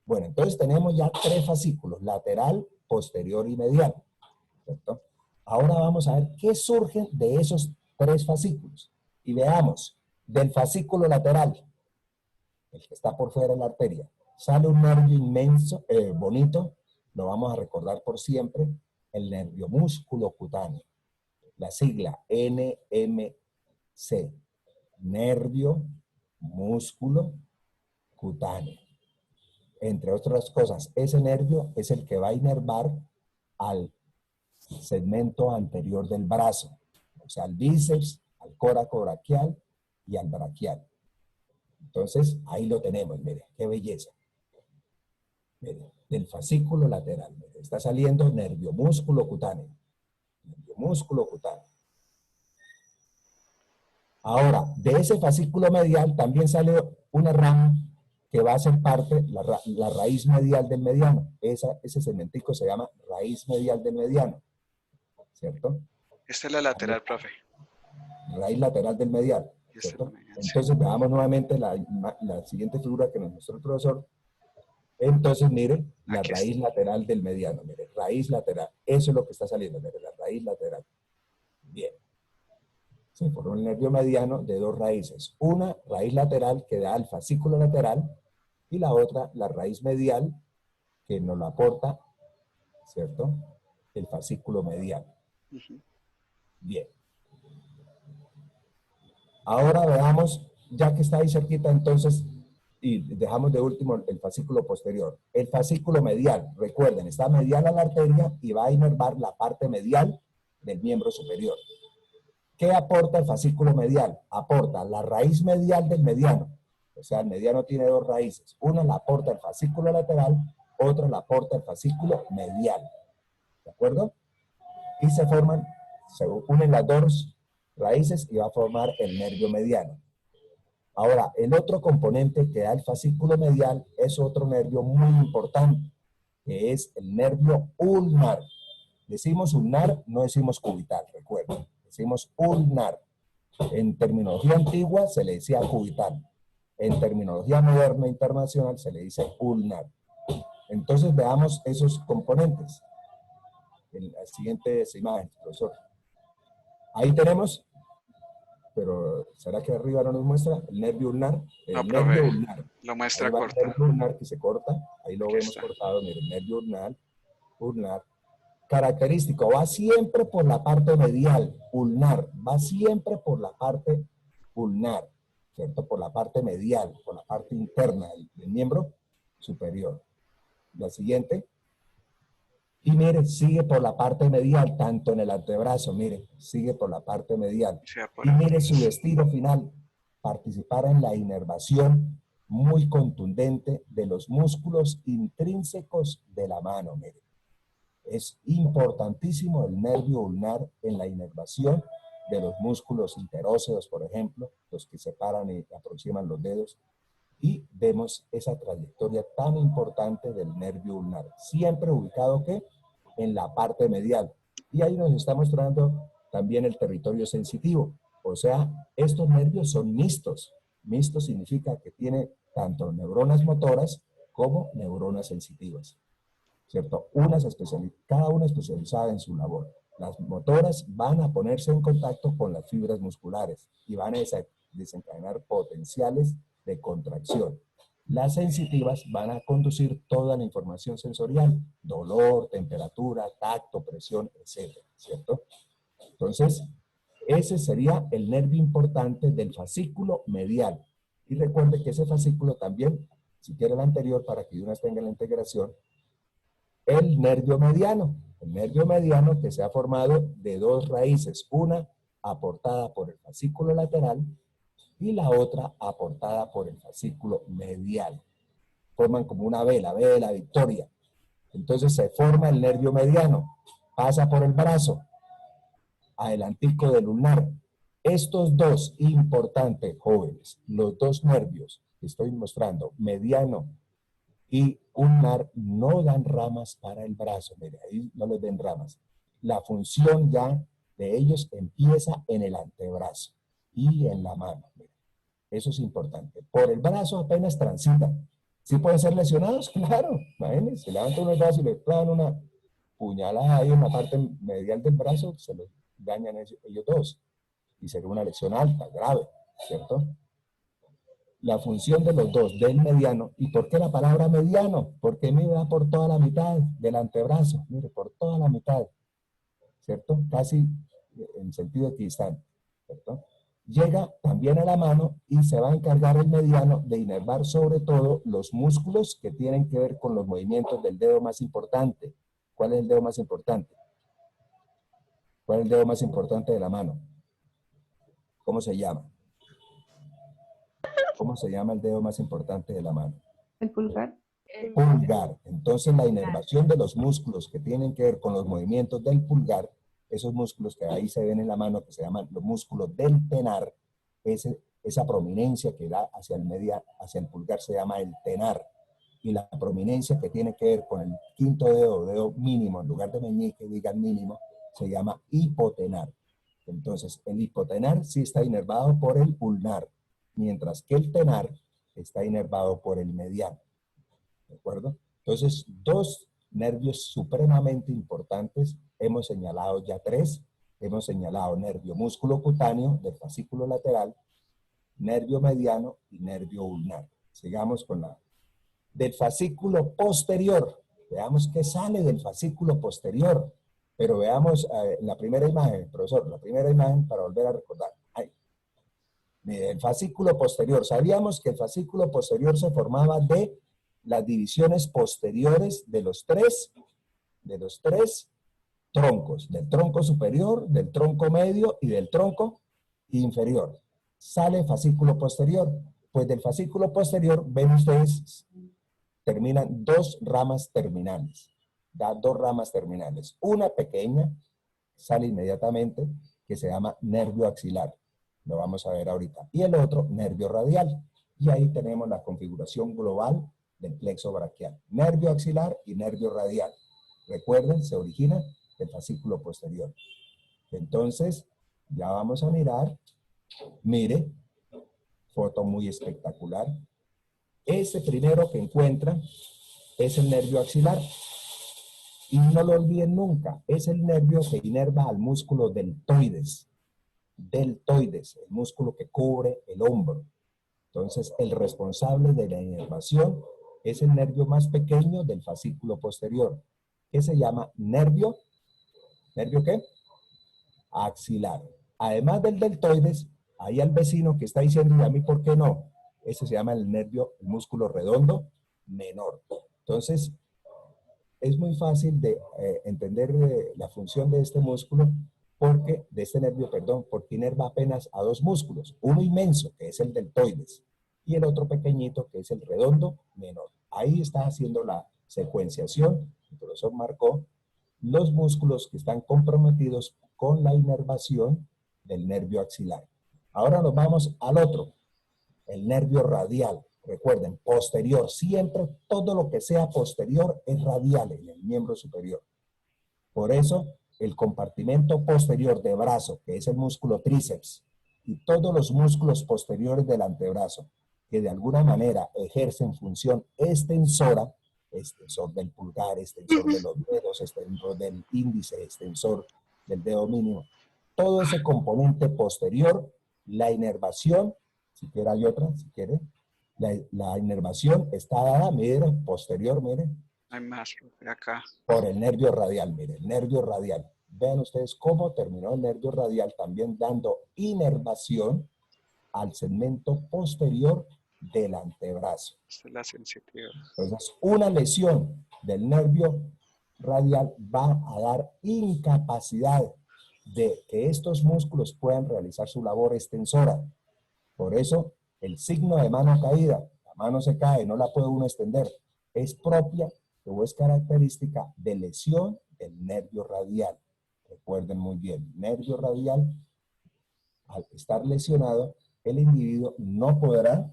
Bueno, entonces tenemos ya tres fascículos, lateral, posterior y medial. ¿Cierto? Ahora vamos a ver qué surgen de esos tres fascículos. Y veamos, del fascículo lateral, el que está por fuera de la arteria, sale un nervio inmenso, bonito, lo vamos a recordar por siempre, el nervio músculo cutáneo. La sigla NMC. Nervio músculo cutáneo. Entre otras cosas, ese nervio es el que va a inervar al segmento anterior del brazo, o sea, al bíceps, al coraco braquial y al braquial. Entonces, ahí lo tenemos, mire, qué belleza. Mire, del fascículo lateral, mire, está saliendo nervio músculo cutáneo. Nervio músculo cutáneo. Ahora, de ese fascículo medial también sale una rama que va a ser parte, la raíz medial del mediano. Ese segmentico se llama raíz medial del mediano, ¿cierto? Esta es la lateral, profe. Raíz lateral del medial, Y esta es la ¿cierto? medial, sí. Entonces veamos nuevamente la siguiente figura que nos mostró el profesor. Entonces, mire, la Aquí raíz lateral del mediano, mire, raíz lateral. Eso es lo que está saliendo, mire, la raíz lateral. Bien. Se forma el nervio mediano de dos raíces. Una raíz lateral que da al fascículo lateral y la otra, la raíz medial, que nos la aporta, ¿cierto? El fascículo medial. Ujú. Bien. Ahora veamos, ya que está ahí cerquita, entonces, y dejamos de último el fascículo posterior. El fascículo medial, recuerden, está medial a la arteria y va a inervar la parte medial del miembro superior. ¿Qué aporta el fascículo medial? Aporta la raíz medial del mediano. O sea, el mediano tiene dos raíces. Una la aporta el fascículo lateral, otra la aporta el fascículo medial. ¿De acuerdo? Y se unen las dos raíces y va a formar el nervio mediano. Ahora, el otro componente que da el fascículo medial es otro nervio muy importante, que es el nervio ulnar. Decimos ulnar, no decimos cubital, recuerden. Decimos ulnar. En terminología antigua se le decía cubital. En terminología moderna internacional se le dice ulnar. Entonces veamos esos componentes. En las siguientes imágenes, profesor. Ahí tenemos, pero ¿será que arriba no nos muestra el nervio ulnar? El No, nervio profe, ulnar. lo muestra Ahí va el corta. nervio ulnar que se corta. Ahí lo Aquí vemos está. cortado. Mire, el nervio ulnar. Característico, va siempre por la parte medial, ulnar, va siempre por la parte ulnar, ¿cierto? Por la parte medial, por la parte interna del miembro superior. La siguiente. Y mire, sigue por la parte medial, tanto en el antebrazo, mire, sigue por la parte medial. Sí, va por Y aquí. mire su destino final, participar en la inervación muy contundente de los músculos intrínsecos de la mano, mire. Es importantísimo el nervio ulnar en la inervación de los músculos interóseos, por ejemplo, los que separan y aproximan los dedos. Y vemos esa trayectoria tan importante del nervio ulnar, siempre ubicado ¿qué? En la parte medial. Y ahí nos está mostrando también el territorio sensitivo. O sea, estos nervios son mixtos. Mixto significa que tiene tanto neuronas motoras como neuronas sensitivas. ¿Cierto? Cada una especializada en su labor. Las motoras van a ponerse en contacto con las fibras musculares y van a desencadenar potenciales de contracción. Las sensitivas van a conducir toda la información sensorial, dolor, temperatura, tacto, presión, etc. ¿Cierto? Entonces, ese sería el nervio importante del fascículo medial. Y recuerde que ese fascículo también, si quiere el anterior para que uno tenga la integración, el nervio mediano que se ha formado de dos raíces, una aportada por el fascículo lateral y la otra aportada por el fascículo medial. Forman como una V, la V de la victoria. Entonces se forma el nervio mediano, pasa por el brazo, adelantico del ulnar. Estos dos importantes, jóvenes, los dos nervios que estoy mostrando, mediano y ulnar, no dan ramas para el brazo. Mire, ahí no les den ramas. La función ya de ellos empieza en el antebrazo y en la mano. Mire, eso es importante. Por el brazo apenas transitan. ¿Sí pueden ser lesionados? Claro. Imagínense, se levanta uno el brazo y le clavan una puñalada ahí en la parte medial del brazo, se los dañan ellos dos. Y sería una lesión alta, grave, ¿cierto? La función de los dos, del mediano. ¿Y por qué la palabra mediano? Porque me va por toda la mitad del antebrazo. Mire, por toda la mitad. ¿cierto? Casi en sentido equidistante, ¿cierto? Llega también a la mano y se va a encargar el mediano de inervar sobre todo los músculos que tienen que ver con los movimientos del dedo más importante. ¿Cuál es el dedo más importante? ¿Cuál es el dedo más importante de la mano? ¿Cómo se llama? ¿Cómo se llama el dedo más importante de la mano? El pulgar. Pulgar. Entonces la inervación de los músculos que tienen que ver con los movimientos del pulgar, esos músculos que ahí se ven en la mano, que se llaman los músculos del tenar, esa prominencia que da hacia el pulgar se llama el tenar. Y la prominencia que tiene que ver con el quinto dedo, dedo mínimo, en lugar de meñique, digan mínimo, se llama hipotenar. Entonces, el hipotenar sí está inervado por el ulnar, mientras que el tenar está inervado por el mediano. ¿De acuerdo? Entonces, dos nervios supremamente importantes, hemos señalado ya tres, hemos señalado nervio músculo cutáneo del fascículo lateral, nervio mediano y nervio ulnar. Sigamos con la del fascículo posterior. Veamos qué sale del fascículo posterior. Pero veamos la primera imagen, profesor, la primera imagen para volver a recordar. Ahí. Mire, el fascículo posterior. Sabíamos que el fascículo posterior se formaba de las divisiones posteriores de los tres troncos, del tronco superior, del tronco medio y del tronco inferior. Sale el fascículo posterior. Pues del fascículo posterior, ven ustedes, terminan dos ramas terminales. Da dos ramas terminales. Una pequeña sale inmediatamente que se llama nervio axilar. Lo vamos a ver ahorita. Y el otro, nervio radial. Y ahí tenemos la configuración global del plexo braquial. Nervio axilar y nervio radial. Recuerden, se origina del fascículo posterior. Entonces, ya vamos a mirar. Mire, foto muy espectacular. Ese primero que encuentran es el nervio axilar. Y no lo olviden nunca, es el nervio que inerva al músculo deltoides. Deltoides, el músculo que cubre el hombro. Entonces, el responsable de la inervación es el nervio más pequeño del fascículo posterior, que se llama nervio, ¿nervio qué? Axilar. Además del deltoides, hay al vecino que está diciendo, ¿y a mí por qué no? Ese se llama el nervio, el músculo redondo menor. Entonces, es muy fácil de entender la función de este músculo, de este nervio, perdón, porque inerva apenas a dos músculos, uno inmenso, que es el deltoides, y el otro pequeñito, que es el redondo menor. Ahí está haciendo la secuenciación, el profesor marcó los músculos que están comprometidos con la inervación del nervio axilar. Ahora nos vamos al otro, el nervio radial. Recuerden, posterior, siempre todo lo que sea posterior es radial en el miembro superior. Por eso, el compartimento posterior de brazo, que es el músculo tríceps, y todos los músculos posteriores del antebrazo, que de alguna manera ejercen función extensora, extensor del pulgar, extensor de los dedos, extensor del índice, extensor del dedo mínimo, todo ese componente posterior, la inervación, si quiere hay otra, si quiere, la inervación está dada, miren, posterior, miren. Hay más por acá. Por el nervio radial, miren, el nervio radial. Vean ustedes cómo terminó el nervio radial también dando inervación al segmento posterior del antebrazo. Esta es la sensitiva. Entonces, una lesión del nervio radial va a dar incapacidad de que estos músculos puedan realizar su labor extensora. Por eso, el signo de mano caída, la mano se cae, no la puede uno extender, es propia o es característica de lesión del nervio radial. Recuerden muy bien, nervio radial, al estar lesionado, el individuo no podrá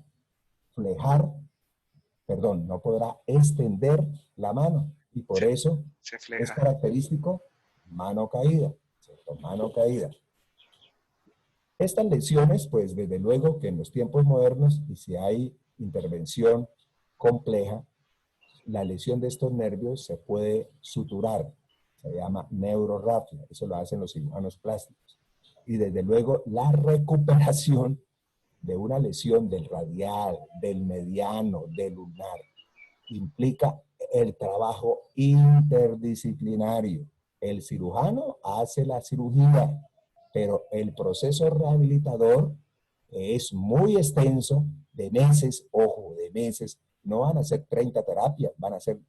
no podrá extender la mano. Y por eso Se es fleja. característico mano caída, ¿cierto? Mano caída. Estas lesiones, pues desde luego que en los tiempos modernos, y si hay intervención compleja, la lesión de estos nervios se puede suturar, se llama neurorrafia, eso lo hacen los cirujanos plásticos. Y desde luego la recuperación de una lesión del radial, del mediano, del ulnar, implica el trabajo interdisciplinario. El cirujano hace la cirugía, pero el proceso rehabilitador es muy extenso, de meses, ojo, de meses. No van a ser 30 terapias, van a ser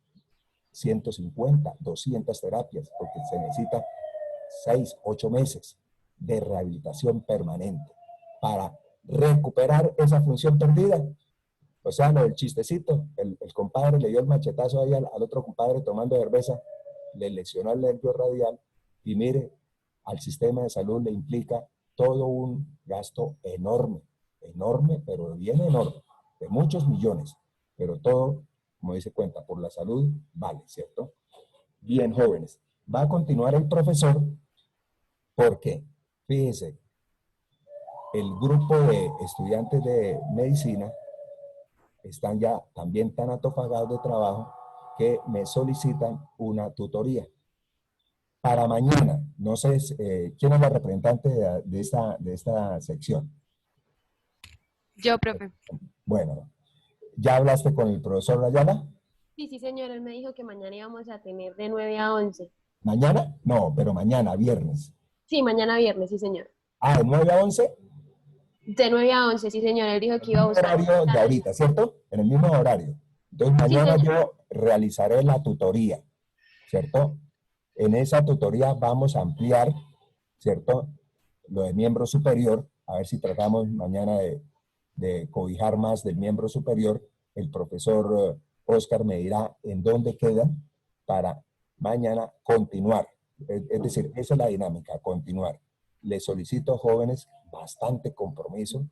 150, 200 terapias, porque se necesita 6, 8 meses de rehabilitación permanente para recuperar esa función perdida. O sea, lo del chistecito, el compadre le dio el machetazo ahí al otro compadre tomando cerveza, le lesionó el nervio radial y mire, al sistema de salud le implica todo un gasto enorme, enorme, pero bien enorme, de muchos millones, pero todo, como dice cuenta, por la salud vale, ¿cierto? Bien, jóvenes, va a continuar el profesor porque, fíjense, el grupo de estudiantes de medicina están ya también tan atofagados de trabajo que me solicitan una tutoría. Para mañana, no sé quién es la representante de esta sección. Yo, profe. Bueno, ¿ya hablaste con el profesor Ayala? Sí, sí, señor. Él me dijo que mañana íbamos a tener de 9 a 11. ¿Mañana? No, pero mañana, viernes. Sí, mañana viernes, sí, señor. Ah, ¿de 9 a 11? De 9 a 11, sí, señor. Él dijo que iba a buscar. Horario de ahorita, ¿cierto? En el mismo horario. Entonces, mañana Sí, yo realizaré la tutoría, ¿cierto? En esa tutoría vamos a ampliar, ¿cierto? Lo de miembro superior, a ver si tratamos mañana de cobijar más del miembro superior. El profesor Oscar me dirá en dónde quedan para mañana continuar. Es decir, esa es la dinámica, continuar. Les solicito, jóvenes, bastante compromiso,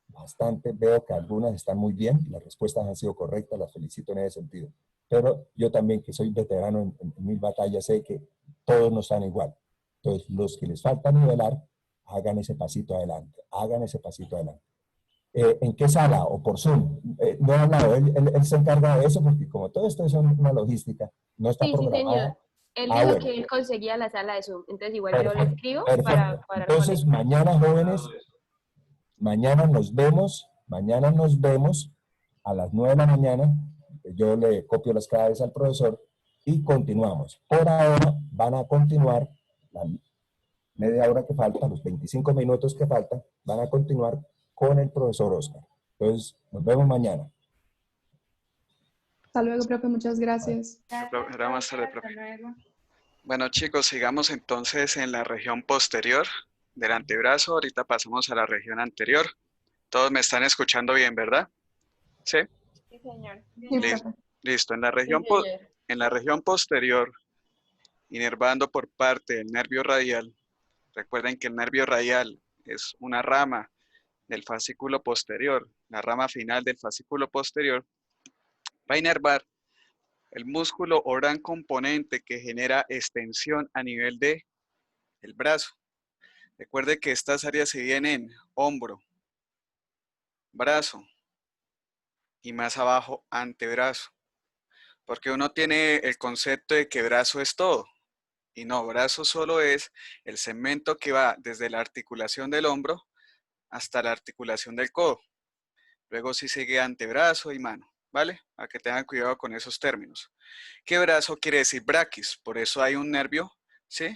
bastante. Veo que algunas están muy bien, las respuestas han sido correctas, las felicito en ese sentido. Pero yo también, que soy veterano en mil batallas, sé que todos no están igual. Entonces, los que les falta nivelar, hagan ese pasito adelante, hagan ese pasito adelante. ¿En qué sala o por Zoom? No he hablado, él se encarga de eso porque como todo esto es una logística, no está sí, señor. programado. Él Ah, dijo bueno, que él conseguía la sala de Zoom. Entonces, igual yo le perfecto, escribo para perfecto. cuadrar con Entonces, él. mañana, jóvenes, mañana nos vemos a las 9 de la mañana. Yo le copio las claves al profesor y continuamos. Por ahora van a continuar la media hora que falta, los 25 minutos que faltan, van a continuar con el profesor Oscar. Entonces, nos vemos mañana. Hasta luego, profe, muchas gracias. Gracias, Era más tarde, hasta profe. luego. Bueno, chicos, sigamos entonces en la región posterior del antebrazo. Ahorita pasamos a la región anterior. Todos me están escuchando bien, ¿verdad? Sí. Sí, señor. Sí, Listo. profe. Listo. En la región posterior, inervando por parte del nervio radial. Recuerden que el nervio radial es una rama del fascículo posterior, la rama final del fascículo posterior. Va a inervar el músculo o gran componente que genera extensión a nivel del brazo. Recuerde que estas áreas se dividen en hombro, brazo y más abajo antebrazo. Porque uno tiene el concepto de que brazo es todo. Y no, brazo solo es el segmento que va desde la articulación del hombro hasta la articulación del codo. Luego sí sigue antebrazo y mano, ¿vale? Para que tengan cuidado con esos términos. ¿Qué brazo quiere decir braquis? Por eso hay un nervio, ¿sí?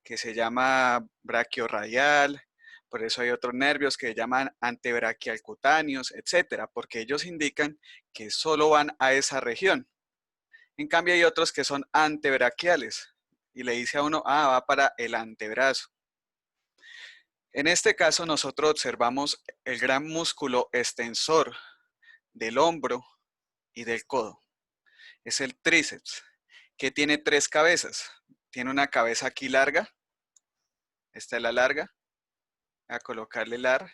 Que se llama braquiorradial. Por eso hay otros nervios que se llaman antebraquialcutáneos, etcétera, porque ellos indican que solo van a esa región. En cambio hay otros que son antebraquiales y le dice a uno, ah, va para el antebrazo. En este caso nosotros observamos el gran músculo extensor del hombro y del codo. Es el tríceps, que tiene 3 cabezas. Tiene una cabeza aquí larga. Esta es la larga. Voy a colocarle larga.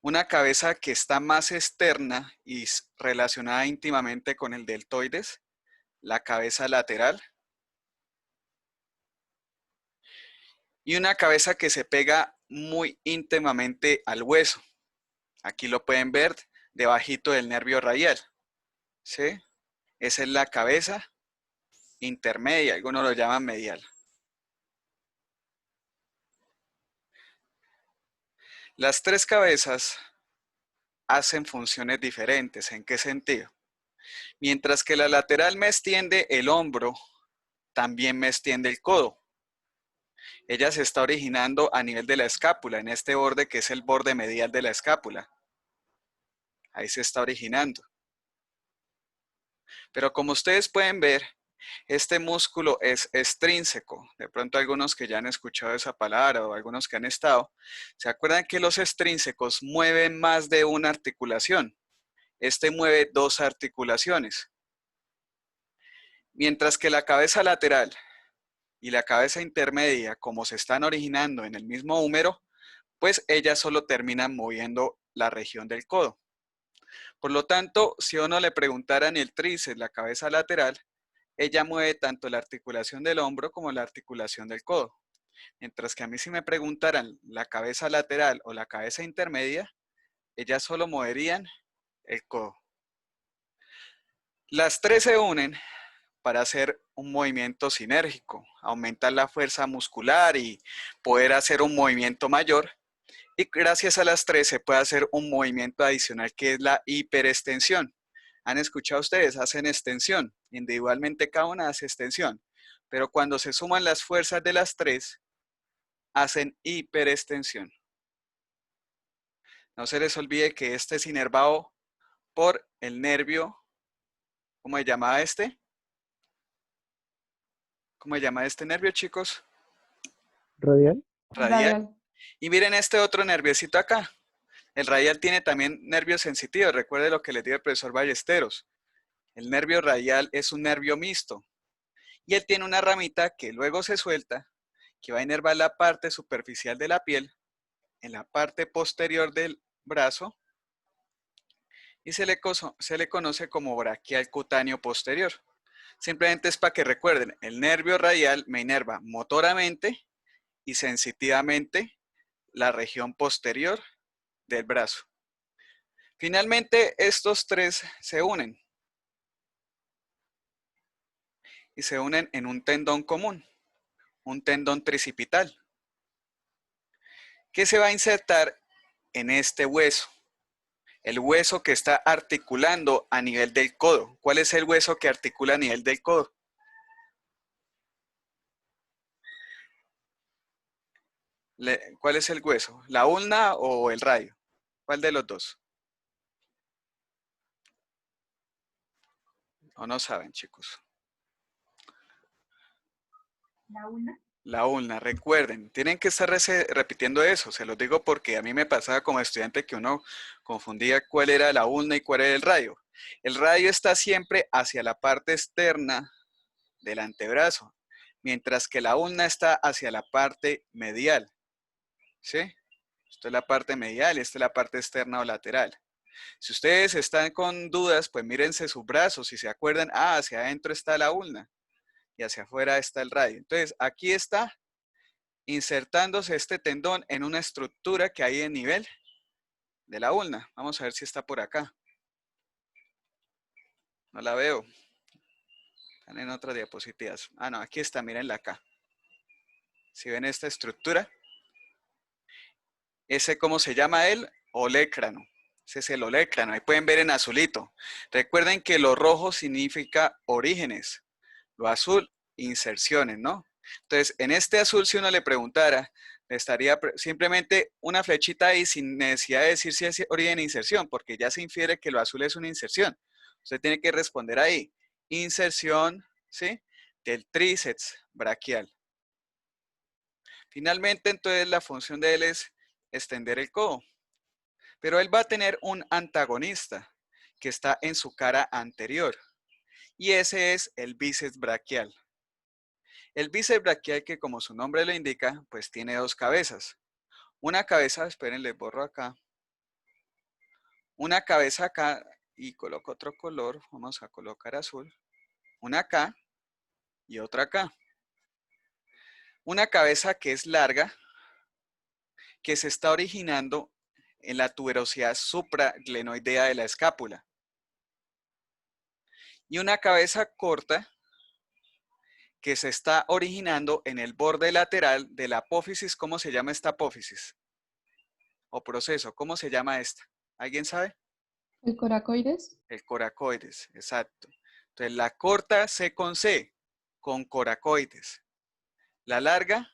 Una cabeza que está más externa y relacionada íntimamente con el deltoides. La cabeza lateral. Y una cabeza que se pega muy íntimamente al hueso. Aquí lo pueden ver debajito del nervio radial. ¿Sí? Esa es la cabeza intermedia, algunos lo llaman medial. Las 3 cabezas hacen funciones diferentes. ¿En qué sentido? Mientras que la lateral me extiende el hombro también me extiende el codo. Ella se está originando a nivel de la escápula, en este borde que es el borde medial de la escápula. Ahí se está originando. Pero como ustedes pueden ver, este músculo es extrínseco. De pronto algunos que ya han escuchado esa palabra o algunos que han estado, ¿se acuerdan que los extrínsecos mueven más de una articulación? Este mueve 2 articulaciones. Mientras que la cabeza lateral y la cabeza intermedia, como se están originando en el mismo húmero, pues ellas solo terminan moviendo la región del codo. Por lo tanto, si a uno le preguntaran el tríceps, la cabeza lateral, ella mueve tanto la articulación del hombro como la articulación del codo. Mientras que a mí si me preguntaran la cabeza lateral o la cabeza intermedia, ellas solo moverían el codo. Las 3 se unen para hacer un movimiento sinérgico, aumentar la fuerza muscular y poder hacer un movimiento mayor. Y gracias a las 3 se puede hacer un movimiento adicional que es la hiperextensión. ¿Han escuchado ustedes? Hacen extensión. Individualmente cada una hace extensión. Pero cuando se suman las fuerzas de las 3, hacen hiperextensión. No se les olvide que este es inervado por el nervio, ¿cómo se llama este? ¿Cómo se llama este nervio, chicos? Radial. Radial. Y miren este otro nerviosito acá. El radial tiene también nervios sensitivos. Recuerde lo que les dio el profesor Ballesteros. El nervio radial es un nervio mixto. Y él tiene una ramita que luego se suelta, que va a inervar la parte superficial de la piel, en la parte posterior del brazo, y se le conoce como braquial cutáneo posterior. Simplemente es para que recuerden, el nervio radial me inerva motoramente y sensitivamente la región posterior del brazo. Finalmente, estos 3 se unen. Y se unen en un tendón común, un tendón tricipital, que se va a insertar en este hueso. El hueso que está articulando a nivel del codo. ¿Cuál es el hueso que articula a nivel del codo? ¿Cuál es el hueso? ¿La ulna o el radio? ¿Cuál de los dos? ¿O no saben, chicos? La una. La ulna, recuerden, tienen que estar repitiendo eso, se los digo porque a mí me pasaba como estudiante que uno confundía cuál era la ulna y cuál era el radio. El radio está siempre hacia la parte externa del antebrazo, mientras que la ulna está hacia la parte medial, ¿sí? Esto es la parte medial y esta es la parte externa o lateral. Si ustedes están con dudas, pues mírense sus brazos y se acuerdan, hacia adentro está la ulna y hacia afuera está el radio. Entonces, aquí está insertándose este tendón en una estructura que hay en nivel de la ulna. Vamos a ver si está por acá. No la veo. Están en otras diapositivas. Ah, no, aquí está, mírenla acá. Si ven esta estructura, ese, ¿cómo se llama él? Olecrano. Ese es el olecrano. Ahí pueden ver en azulito. Recuerden que lo rojo significa orígenes. Lo azul, inserciones, ¿no? Entonces, en este azul, si uno le preguntara, le estaría simplemente una flechita ahí sin necesidad de decir si es origen e inserción, porque ya se infiere que lo azul es una inserción. Usted tiene que responder ahí. Inserción, ¿sí? Del tríceps braquial. Finalmente, entonces, la función de él es extender el codo. Pero él va a tener un antagonista que está en su cara anterior. Y ese es el bíceps braquial. El bíceps braquial, que como su nombre lo indica, pues tiene 2 cabezas. Una cabeza, esperen, les borro acá. Una cabeza acá y coloco otro color. Vamos a colocar azul. Una acá y otra acá. Una cabeza que es larga, que se está originando en la tuberosidad supraglenoidea de la escápula. Y una cabeza corta que se está originando en el borde lateral de la apófisis. ¿Cómo se llama esta apófisis? O proceso, ¿cómo se llama esta? ¿Alguien sabe? ¿El coracoides? El coracoides, exacto. Entonces la corta C con C con coracoides. La larga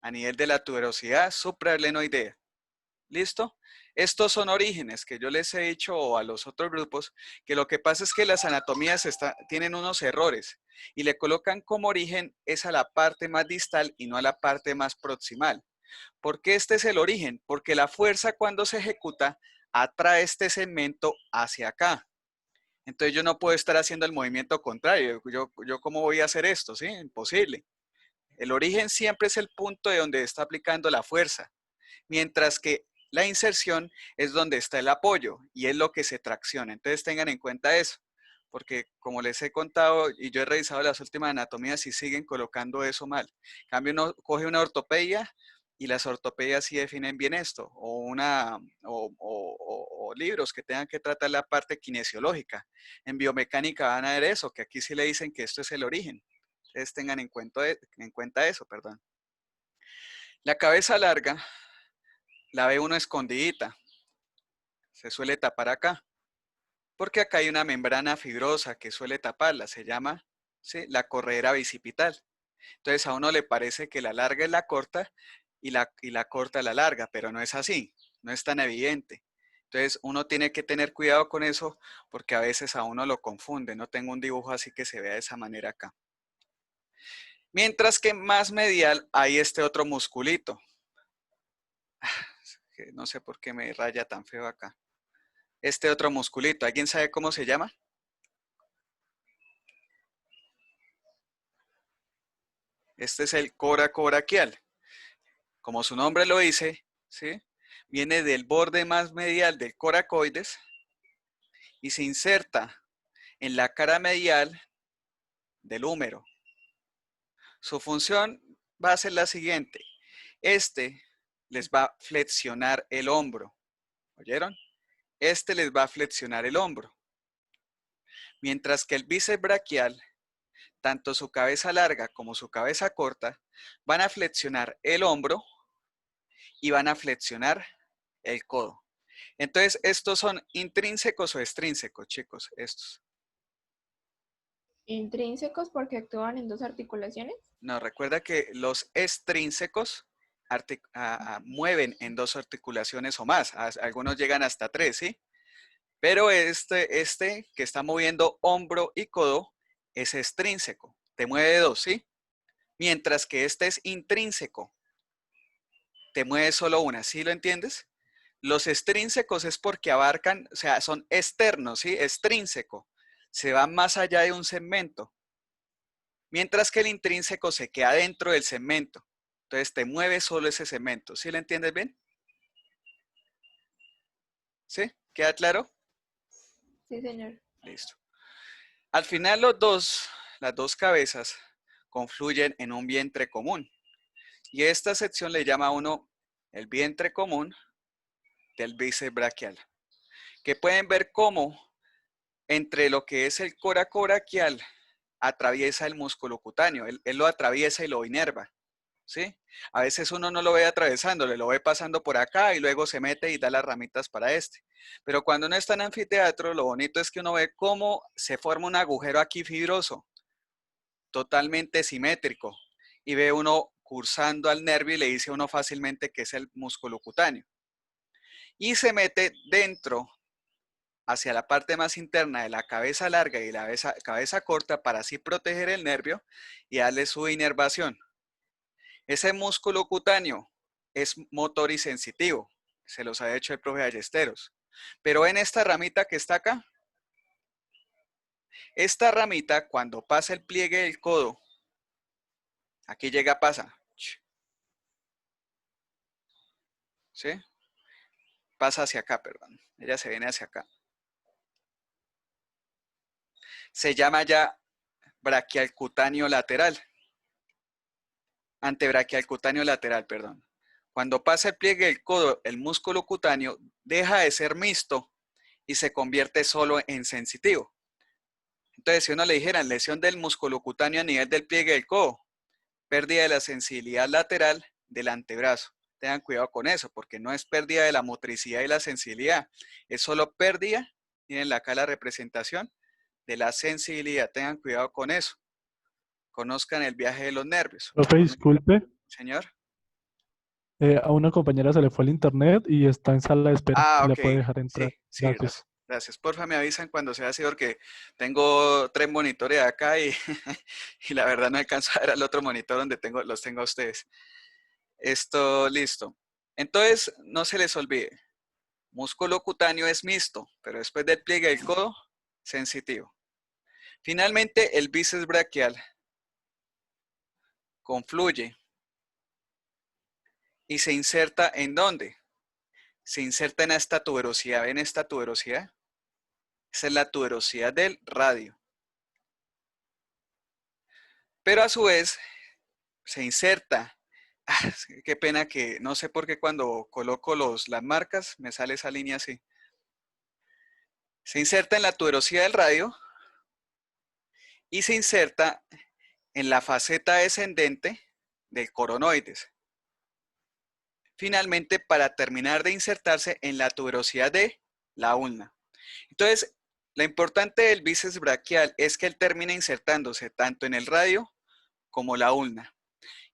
a nivel de la tuberosidad supraglenoidea. ¿Listo? Estos son orígenes que yo les he dicho a los otros grupos, que lo que pasa es que las anatomías tienen unos errores y le colocan como origen es a la parte más distal y no a la parte más proximal. ¿Por qué este es el origen? Porque la fuerza cuando se ejecuta atrae este segmento hacia acá. Entonces yo no puedo estar haciendo el movimiento contrario. Yo ¿cómo voy a hacer esto? ¿Sí? Imposible. El origen siempre es el punto de donde está aplicando la fuerza, mientras que la inserción es donde está el apoyo y es lo que se tracciona. Entonces tengan en cuenta eso, porque como les he contado y yo he revisado las últimas anatomías y siguen colocando eso mal. En cambio, uno coge una ortopedia y las ortopedias sí definen bien esto, o libros que tengan que tratar la parte kinesiológica. En biomecánica van a ver eso, que aquí sí le dicen que esto es el origen. Entonces tengan en cuenta eso, perdón. La cabeza larga la ve uno escondidita. Se suele tapar acá. Porque acá hay una membrana fibrosa que suele taparla. Se llama, ¿sí?, la corredera bicipital. Entonces a uno le parece que la larga es la corta y la corta es la larga, pero no es así. No es tan evidente. Entonces uno tiene que tener cuidado con eso porque a veces a uno lo confunde. No tengo un dibujo así que se vea de esa manera acá. Mientras que más medial hay este otro musculito. No sé por qué me raya tan feo acá. Este otro musculito, ¿alguien sabe cómo se llama? Este es el coracoraquial. Como su nombre lo dice, ¿sí?, viene del borde más medial del coracoides y se inserta en la cara medial del húmero. Su función va a ser la siguiente. Este les va a flexionar el hombro. ¿Oyeron? Este les va a flexionar el hombro. Mientras que el bíceps braquial, tanto su cabeza larga como su cabeza corta, van a flexionar el hombro y van a flexionar el codo. Entonces, ¿estos son intrínsecos o extrínsecos, chicos? Estos. Intrínsecos porque actúan en dos articulaciones. No, recuerda que los extrínsecos mueven en dos articulaciones o más. Algunos llegan hasta 3, ¿sí? Pero este que está moviendo hombro y codo es extrínseco. Te mueve 2, ¿sí? Mientras que este es intrínseco. Te mueve solo una, ¿sí lo entiendes? Los extrínsecos es porque abarcan, o sea, son externos, ¿sí? Extrínseco. Se van más allá de un segmento. Mientras que el intrínseco se queda dentro del segmento. Entonces te mueve solo ese segmento. ¿Sí lo entiendes bien? ¿Sí? ¿Queda claro? Sí, señor. Listo. Al final las dos cabezas confluyen en un vientre común. Y esta sección le llama a uno el vientre común del bíceps braquial. Que pueden ver cómo entre lo que es el coracoraquial atraviesa el músculo cutáneo. Él lo atraviesa y lo inerva. ¿Sí? A veces uno no lo ve atravesándole, lo ve pasando por acá y luego se mete y da las ramitas para este. Pero cuando uno está en anfiteatro, lo bonito es que uno ve cómo se forma un agujero aquí fibroso, totalmente simétrico, y ve uno cursando al nervio y le dice a uno fácilmente que es el músculo cutáneo. Y se mete dentro, hacia la parte más interna de la cabeza larga y la cabeza corta para así proteger el nervio y darle su inervación. Ese músculo cutáneo es motor y sensitivo. Se los ha hecho el profe Ballesteros. Pero en esta ramita que está acá, esta ramita cuando pasa el pliegue del codo, aquí llega, pasa. ¿Sí? Pasa hacia acá, perdón. Ella se viene hacia acá. Se llama ya braquial cutáneo lateral. Antebraquial cutáneo lateral, perdón. Cuando pasa el pliegue del codo, el músculo cutáneo deja de ser mixto y se convierte solo en sensitivo. Entonces, si uno le dijera lesión del músculo cutáneo a nivel del pliegue del codo, pérdida de la sensibilidad lateral del antebrazo. Tengan cuidado con eso, porque no es pérdida de la motricidad y la sensibilidad, es solo pérdida, miren acá la representación, de la sensibilidad. Tengan cuidado con eso. Conozcan el viaje de los nervios. Profe, disculpe. Señor. A una compañera se le fue el internet y está en sala de espera. Ah, ¿La ok. puede dejar entrar? Sí, sí, Gracias. gracias. Porfa, me avisan cuando sea así porque tengo 3 monitores acá y, y la verdad no alcanzo a ver al otro monitor donde los tengo a ustedes. Esto, listo. Entonces, no se les olvide. Músculo cutáneo es mixto, pero después del pliegue del codo, sensitivo. Finalmente, el bíceps braquial confluye y se inserta ¿en dónde? Se inserta en esta tuberosidad. ¿Ven esta tuberosidad? Esa es la tuberosidad del radio. Pero a su vez se inserta. Qué pena que no sé por qué cuando coloco las marcas me sale esa línea así. Se inserta en la tuberosidad del radio y se inserta en la faceta descendente del coronoides. Finalmente, para terminar de insertarse en la tuberosidad de la ulna. Entonces, lo importante del bíceps braquial es que él termina insertándose tanto en el radio como la ulna.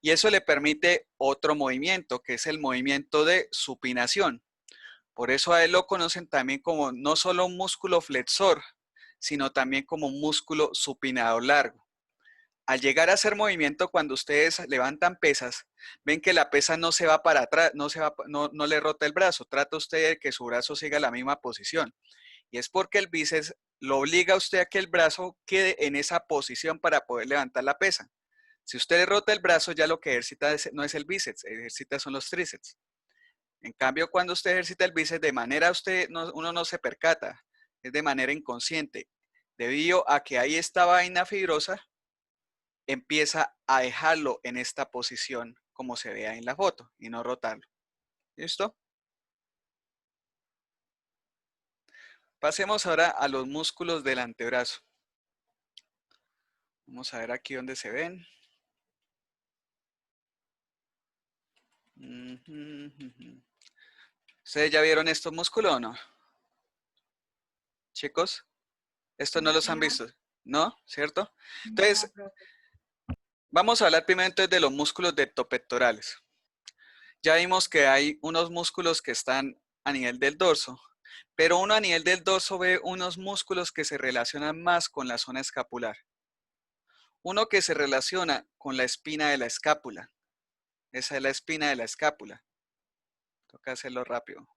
Y eso le permite otro movimiento, que es el movimiento de supinación. Por eso a él lo conocen también como no solo un músculo flexor, sino también como un músculo supinador largo. Al llegar a hacer movimiento, cuando ustedes levantan pesas, ven que la pesa no se va para atrás, no le rota el brazo. Trata usted de que su brazo siga la misma posición. Y es porque el bíceps lo obliga a usted a que el brazo quede en esa posición para poder levantar la pesa. Si usted le rota el brazo, ya lo que ejercita no es el bíceps, ejercita son los tríceps. En cambio, cuando usted ejercita el bíceps, de manera uno no se percata, es de manera inconsciente. Debido a que hay esta vaina fibrosa, empieza a dejarlo en esta posición como se ve ahí en la foto y no rotarlo. ¿Listo? Pasemos ahora a los músculos del antebrazo. Vamos a ver aquí donde se ven. ¿Ustedes ya vieron estos músculos o no? Chicos, estos no los han visto, ¿no? ¿Cierto? Entonces, vamos a hablar primero entonces de los músculos deltopectorales. Ya vimos que hay unos músculos que están a nivel del dorso, pero uno a nivel del dorso ve unos músculos que se relacionan más con la zona escapular. Uno que se relaciona con la espina de la escápula. Esa es la espina de la escápula. Toca hacerlo rápido.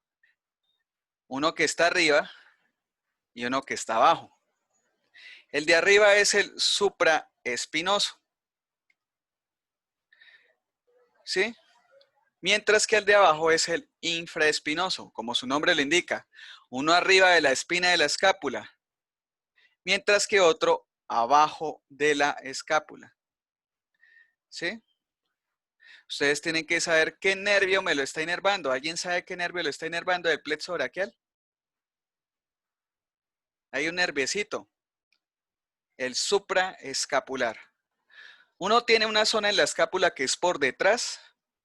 Uno que está arriba y uno que está abajo. El de arriba es el supraespinoso. ¿Sí? Mientras que el de abajo es el infraespinoso, como su nombre lo indica. Uno arriba de la espina de la escápula, mientras que otro abajo de la escápula. ¿Sí? Ustedes tienen que saber qué nervio me lo está inervando. ¿Alguien sabe qué nervio lo está inervando del plexo braquial? Hay un nerviecito, el supraescapular. Uno tiene una zona en la escápula que es por detrás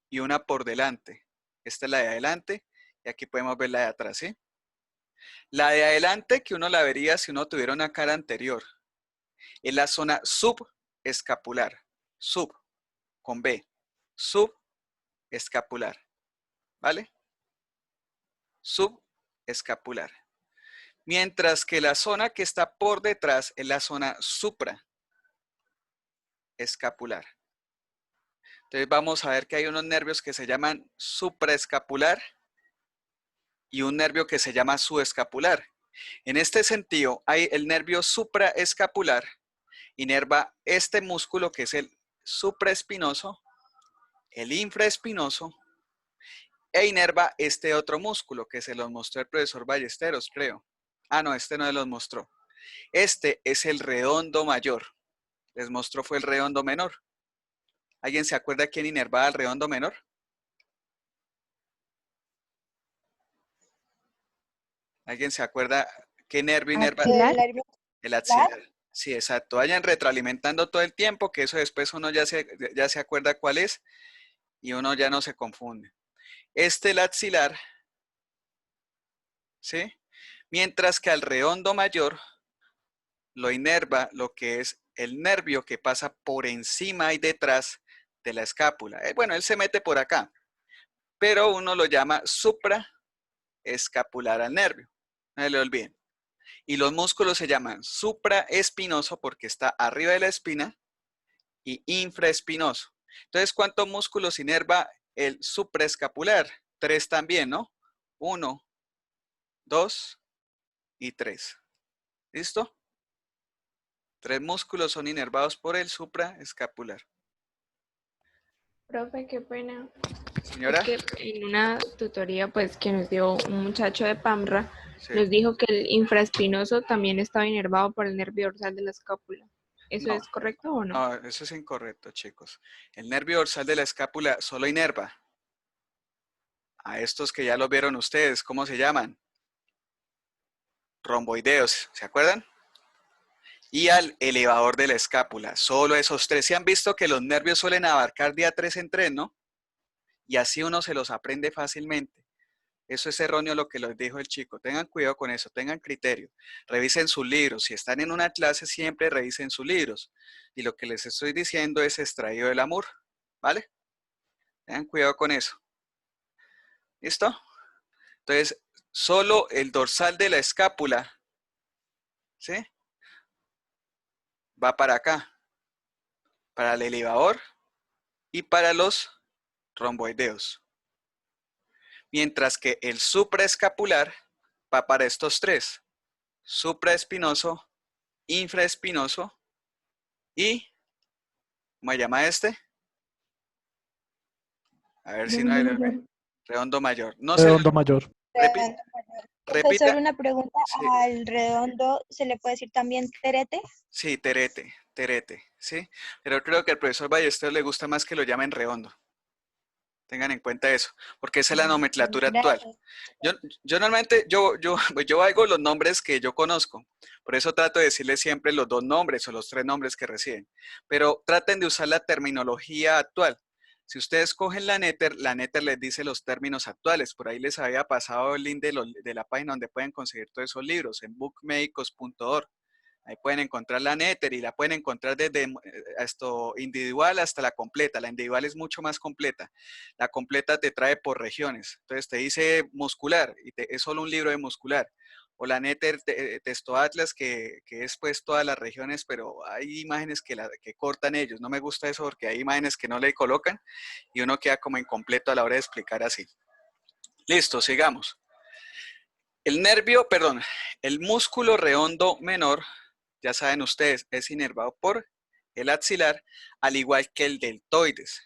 y una por delante. Esta es la de adelante y aquí podemos ver la de atrás, ¿sí? La de adelante, que uno la vería si uno tuviera una cara anterior, es la zona subescapular. Sub, con B. Subescapular. ¿Vale? Subescapular. Mientras que la zona que está por detrás es la zona supraescapular. Entonces vamos a ver que hay unos nervios que se llaman supraescapular y un nervio que se llama subescapular. En este sentido, hay el nervio supraescapular, inerva este músculo que es el supraespinoso, el infraespinoso, e inerva este otro músculo que se los mostró el profesor Ballesteros, creo. Ah, no, este no se los mostró. Este es el redondo mayor. Les mostró fue el redondo menor. ¿Alguien se acuerda quién inervaba el redondo menor? ¿Alguien se acuerda qué nervio inerva? El axilar. Sí, exacto. Vayan retroalimentando todo el tiempo, que eso después uno ya se acuerda cuál es y uno ya no se confunde. El axilar, ¿sí? Mientras que al redondo mayor lo inerva lo que es el nervio que pasa por encima y detrás de la escápula. Bueno, él se mete por acá, pero uno lo llama supraescapular al nervio. No se le olviden. Y los músculos se llaman supraespinoso porque está arriba de la espina y infraespinoso. Entonces, ¿cuántos músculos inerva el supraescapular? 3 también, ¿no? 1, 2 y 3. ¿Listo? 3 músculos son inervados por el supraescapular. Profe, qué pena. Señora. Es que en una tutoría pues que nos dio un muchacho de PAMRA, Sí. nos dijo que el infraespinoso también estaba inervado por el nervio dorsal de la escápula. ¿Eso No. es correcto o no? No, eso es incorrecto, chicos. El nervio dorsal de la escápula solo inerva a estos que ya los vieron ustedes. ¿Cómo se llaman? Romboideos, ¿se acuerdan? Y al elevador de la escápula. Solo esos 3. ¿Se han visto que los nervios suelen abarcar de a 3 en 3, no? Y así uno se los aprende fácilmente. Eso es erróneo lo que les dijo el chico. Tengan cuidado con eso, tengan criterio. Revisen sus libros. Si están en una clase, siempre revisen sus libros. Y lo que les estoy diciendo es extraído del amor. ¿Vale? Tengan cuidado con eso. ¿Listo? Entonces, solo el dorsal de la escápula, ¿sí? Va para acá. Para el elevador y para los romboideos. Mientras que el supraescapular va para estos 3. Supraespinoso, infraespinoso y, ¿cómo se llama este? A ver si no hay redondo mayor. No Redondo mayor. Profesor, una pregunta. Sí. ¿Al redondo se le puede decir también terete? Sí, terete, ¿sí? Pero creo que al profesor Ballester le gusta más que lo llamen redondo. Tengan en cuenta eso, porque esa es la nomenclatura actual. Yo normalmente, yo hago los nombres que yo conozco. Por eso trato de decirles siempre los 2 nombres o los 3 nombres que reciben. Pero traten de usar la terminología actual. Si ustedes cogen la Netter les dice los términos actuales. Por ahí les había pasado el link de la página donde pueden conseguir todos esos libros, en bookmedicos.org. Ahí pueden encontrar la Netter y la pueden encontrar desde esto individual hasta la completa. La individual es mucho más completa. La completa te trae por regiones. Entonces te dice muscular y es solo un libro de muscular. O la Netter Testo Atlas que es pues todas las regiones, pero hay imágenes que cortan ellos. No me gusta eso porque hay imágenes que no le colocan y uno queda como incompleto a la hora de explicar así. Listo, sigamos. El músculo redondo menor, ya saben ustedes, es inervado por el axilar, al igual que el deltoides.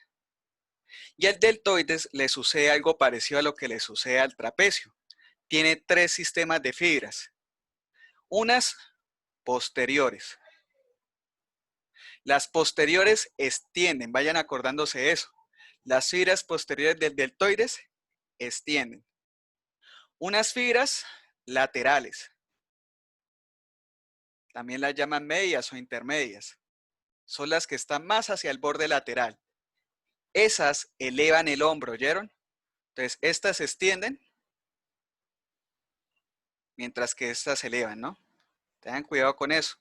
Y al deltoides le sucede algo parecido a lo que le sucede al trapecio. Tiene 3 sistemas de fibras. Unas posteriores. Las posteriores extienden, vayan acordándose de eso. Las fibras posteriores del deltoides extienden. Unas fibras laterales. También las llaman medias o intermedias. Son las que están más hacia el borde lateral. Esas elevan el hombro, ¿oyeron? Entonces, estas se extienden, mientras que estas se elevan, ¿no? Tengan cuidado con eso.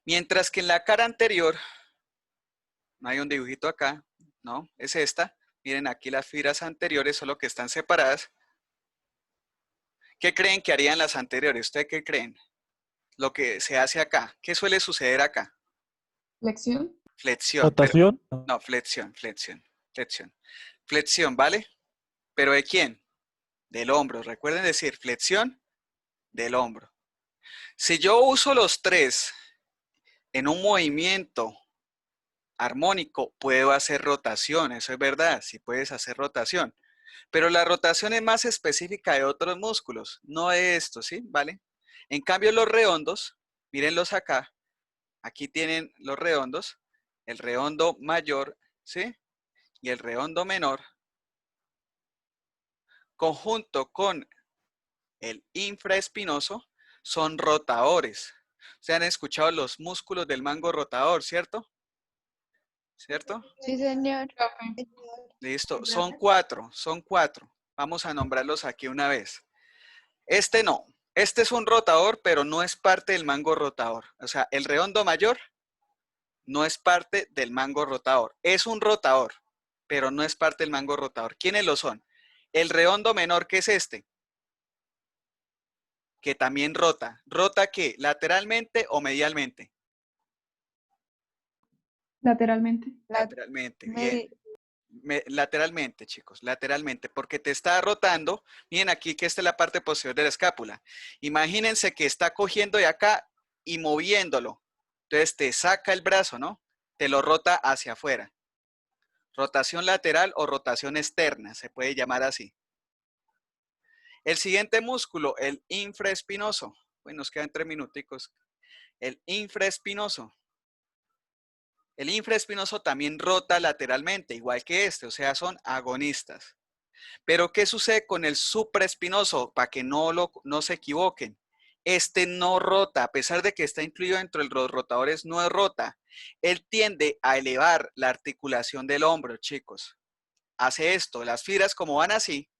Mientras que en la cara anterior, no hay un dibujito acá, ¿no? Es esta. Miren aquí las fibras anteriores, solo que están separadas. ¿Qué creen que harían las anteriores? ¿Ustedes qué creen? Lo que se hace acá. ¿Qué suele suceder acá? ¿Flexión? Flexión. ¿Rotación? No, flexión. Flexión, ¿vale? ¿Pero de quién? Del hombro. Recuerden decir flexión del hombro. Si yo uso los 3 en un movimiento armónico, puedo hacer rotación. Eso es verdad, sí puedes hacer rotación. Pero la rotación es más específica de otros músculos, no de estos, ¿sí? ¿Vale? En cambio, los redondos, mírenlos acá. Aquí tienen los redondos, el redondo mayor, ¿sí? Y el redondo menor, conjunto con el infraespinoso, son rotadores. Se han escuchado los músculos del mango rotador, ¿cierto? ¿Cierto? Sí, señor. Listo, son 4. Vamos a nombrarlos aquí una vez. Este no, Este es un rotador, pero no es parte del mango rotador. O sea, el redondo mayor no es parte del mango rotador. Es un rotador, pero no es parte del mango rotador. ¿Quiénes lo son? El redondo menor, que es este, que también rota. ¿Rota qué? ¿Lateralmente o medialmente? Lateralmente. Lateralmente, bien. Lateralmente, chicos, lateralmente, porque te está rotando. Miren aquí que esta es la parte posterior de la escápula. Imagínense que está cogiendo de acá y moviéndolo. Entonces te saca el brazo, ¿no? Te lo rota hacia afuera. Rotación lateral o rotación externa, se puede llamar así. El siguiente músculo, el infraespinoso. Bueno, nos quedan 3 minuticos. El infraespinoso. El infraespinoso también rota lateralmente, igual que este, o sea, son agonistas. Pero, ¿qué sucede con el supraespinoso? Para que no se equivoquen. Este no rota, a pesar de que está incluido dentro de los rotadores, no rota. Él tiende a elevar la articulación del hombro, chicos. Hace esto, las fibras como van así,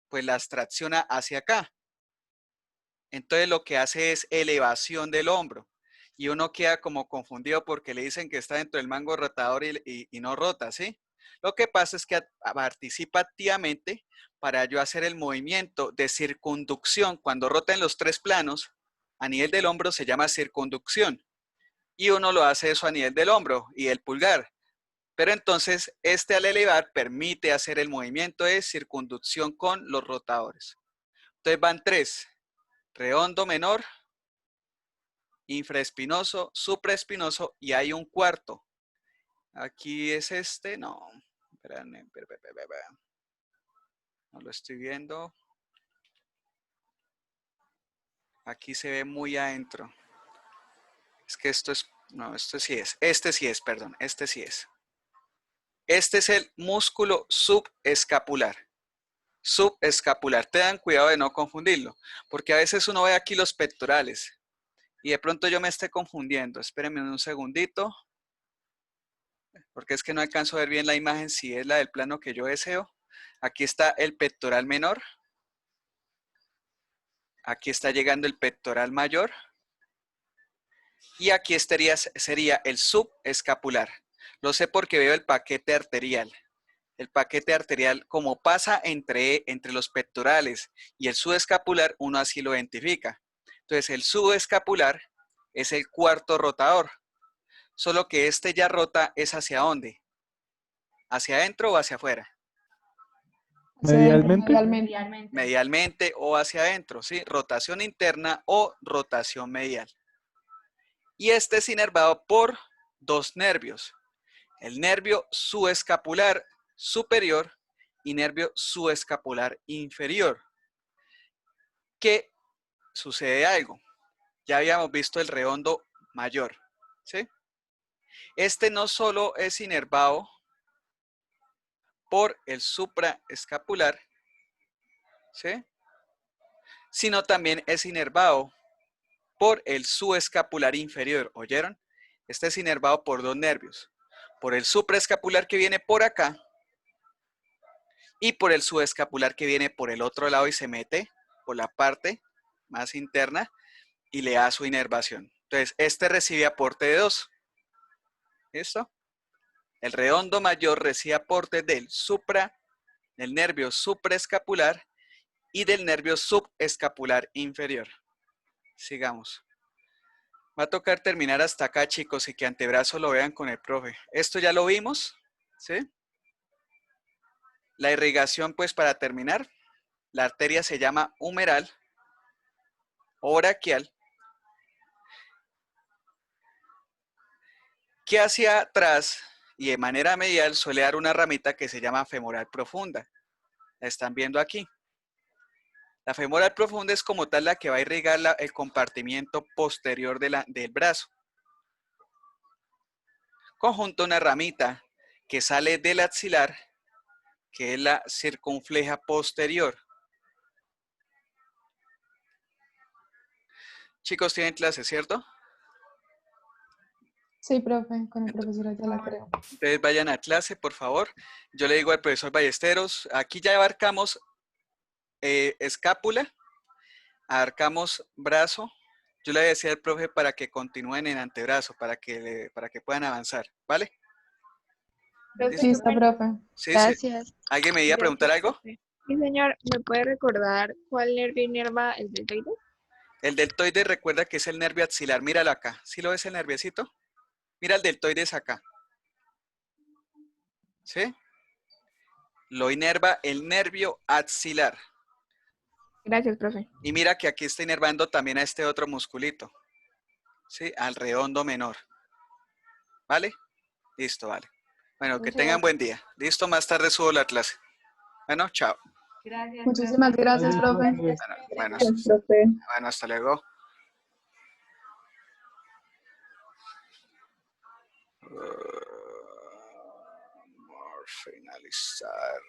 pues las tracciona hacia acá. Entonces lo que hace es elevación del hombro. Y uno queda como confundido porque le dicen que está dentro del mango rotador y no rota, ¿sí? Lo que pasa es que participa activamente para yo hacer el movimiento de circunducción. Cuando rota en los 3 planos, a nivel del hombro se llama circunducción. Y uno lo hace eso a nivel del hombro y del pulgar. Pero entonces, este al elevar permite hacer el movimiento de circunducción con los rotadores. Entonces van 3. Redondo menor, infraespinoso, supraespinoso y hay un cuarto. Aquí es este, no. Espérame. No lo estoy viendo. Aquí se ve muy adentro. Es que esto es, no, esto sí es. Este sí es, perdón, este sí es. Este es el músculo subescapular. Subescapular. Tengan cuidado de no confundirlo, porque a veces uno ve aquí los pectorales y de pronto yo me esté confundiendo. Espérenme un segundito, porque es que no alcanzo a ver bien la imagen si es la del plano que yo deseo. Aquí está el pectoral menor. Aquí está llegando el pectoral mayor. Y aquí sería el subescapular. Lo sé porque veo el paquete arterial. El paquete arterial, como pasa entre los pectorales y el subescapular, uno así lo identifica. Entonces, el subescapular es el cuarto rotador. Solo que este ya rota es ¿hacia dónde? ¿Hacia adentro o hacia afuera? Medialmente. Medialmente o hacia adentro, ¿sí? Rotación interna o rotación medial. Y este es inervado por 2 nervios. El nervio subescapular superior y nervio subescapular inferior. ¿Qué sucede algo? Ya habíamos visto el redondo mayor, ¿sí? Este no solo es inervado por el supraescapular, ¿sí? Sino también es inervado por el subescapular inferior, ¿oyeron? Este es inervado por 2 nervios, por el supraescapular que viene por acá y por el subescapular que viene por el otro lado y se mete por la parte más interna y le da su inervación. Entonces, este recibe aporte de 2. ¿Listo? El redondo mayor recibe aporte del nervio supraescapular y del nervio subescapular inferior. Sigamos. Va a tocar terminar hasta acá, chicos, y que antebrazo lo vean con el profe. Esto ya lo vimos, ¿sí? La irrigación, pues, para terminar, la arteria se llama humeral o braquial, que hacia atrás y de manera medial suele dar una ramita que se llama femoral profunda. La están viendo aquí. La femoral profunda es como tal la que va a irrigar el compartimiento posterior del brazo. Conjunto una ramita que sale del axilar, que es la circunfleja posterior. Chicos, tienen clase, ¿cierto? Sí, profe, con el profesor ya la creo. Ustedes vayan a clase, por favor. Yo le digo al profesor Ballesteros, aquí ya abarcamos escápula, abarcamos brazo. Yo le decía al profe para que continúen en antebrazo, para que puedan avanzar, ¿vale? Listo, profe. Sí, sí. Gracias. ¿Alguien me iba a preguntar algo? Sí, señor, ¿me puede recordar cuál nervio inerva el deltoide? El deltoide, recuerda que es el nervio axilar. Míralo acá. ¿Sí lo ves el nerviecito? Mira el deltoide es acá. ¿Sí? Lo inerva el nervio axilar. Gracias, profe. Y mira que aquí está inervando también a este otro musculito. ¿Sí? Al redondo menor. ¿Vale? Listo, vale. Bueno, que Muchas tengan gracias. buen día. Listo, más tarde subo la clase. Bueno, chao. Gracias. Muchísimas gracias, Adiós, profe. profe. Bueno, Gracias, profe. bueno, hasta luego. Vamos a finalizar.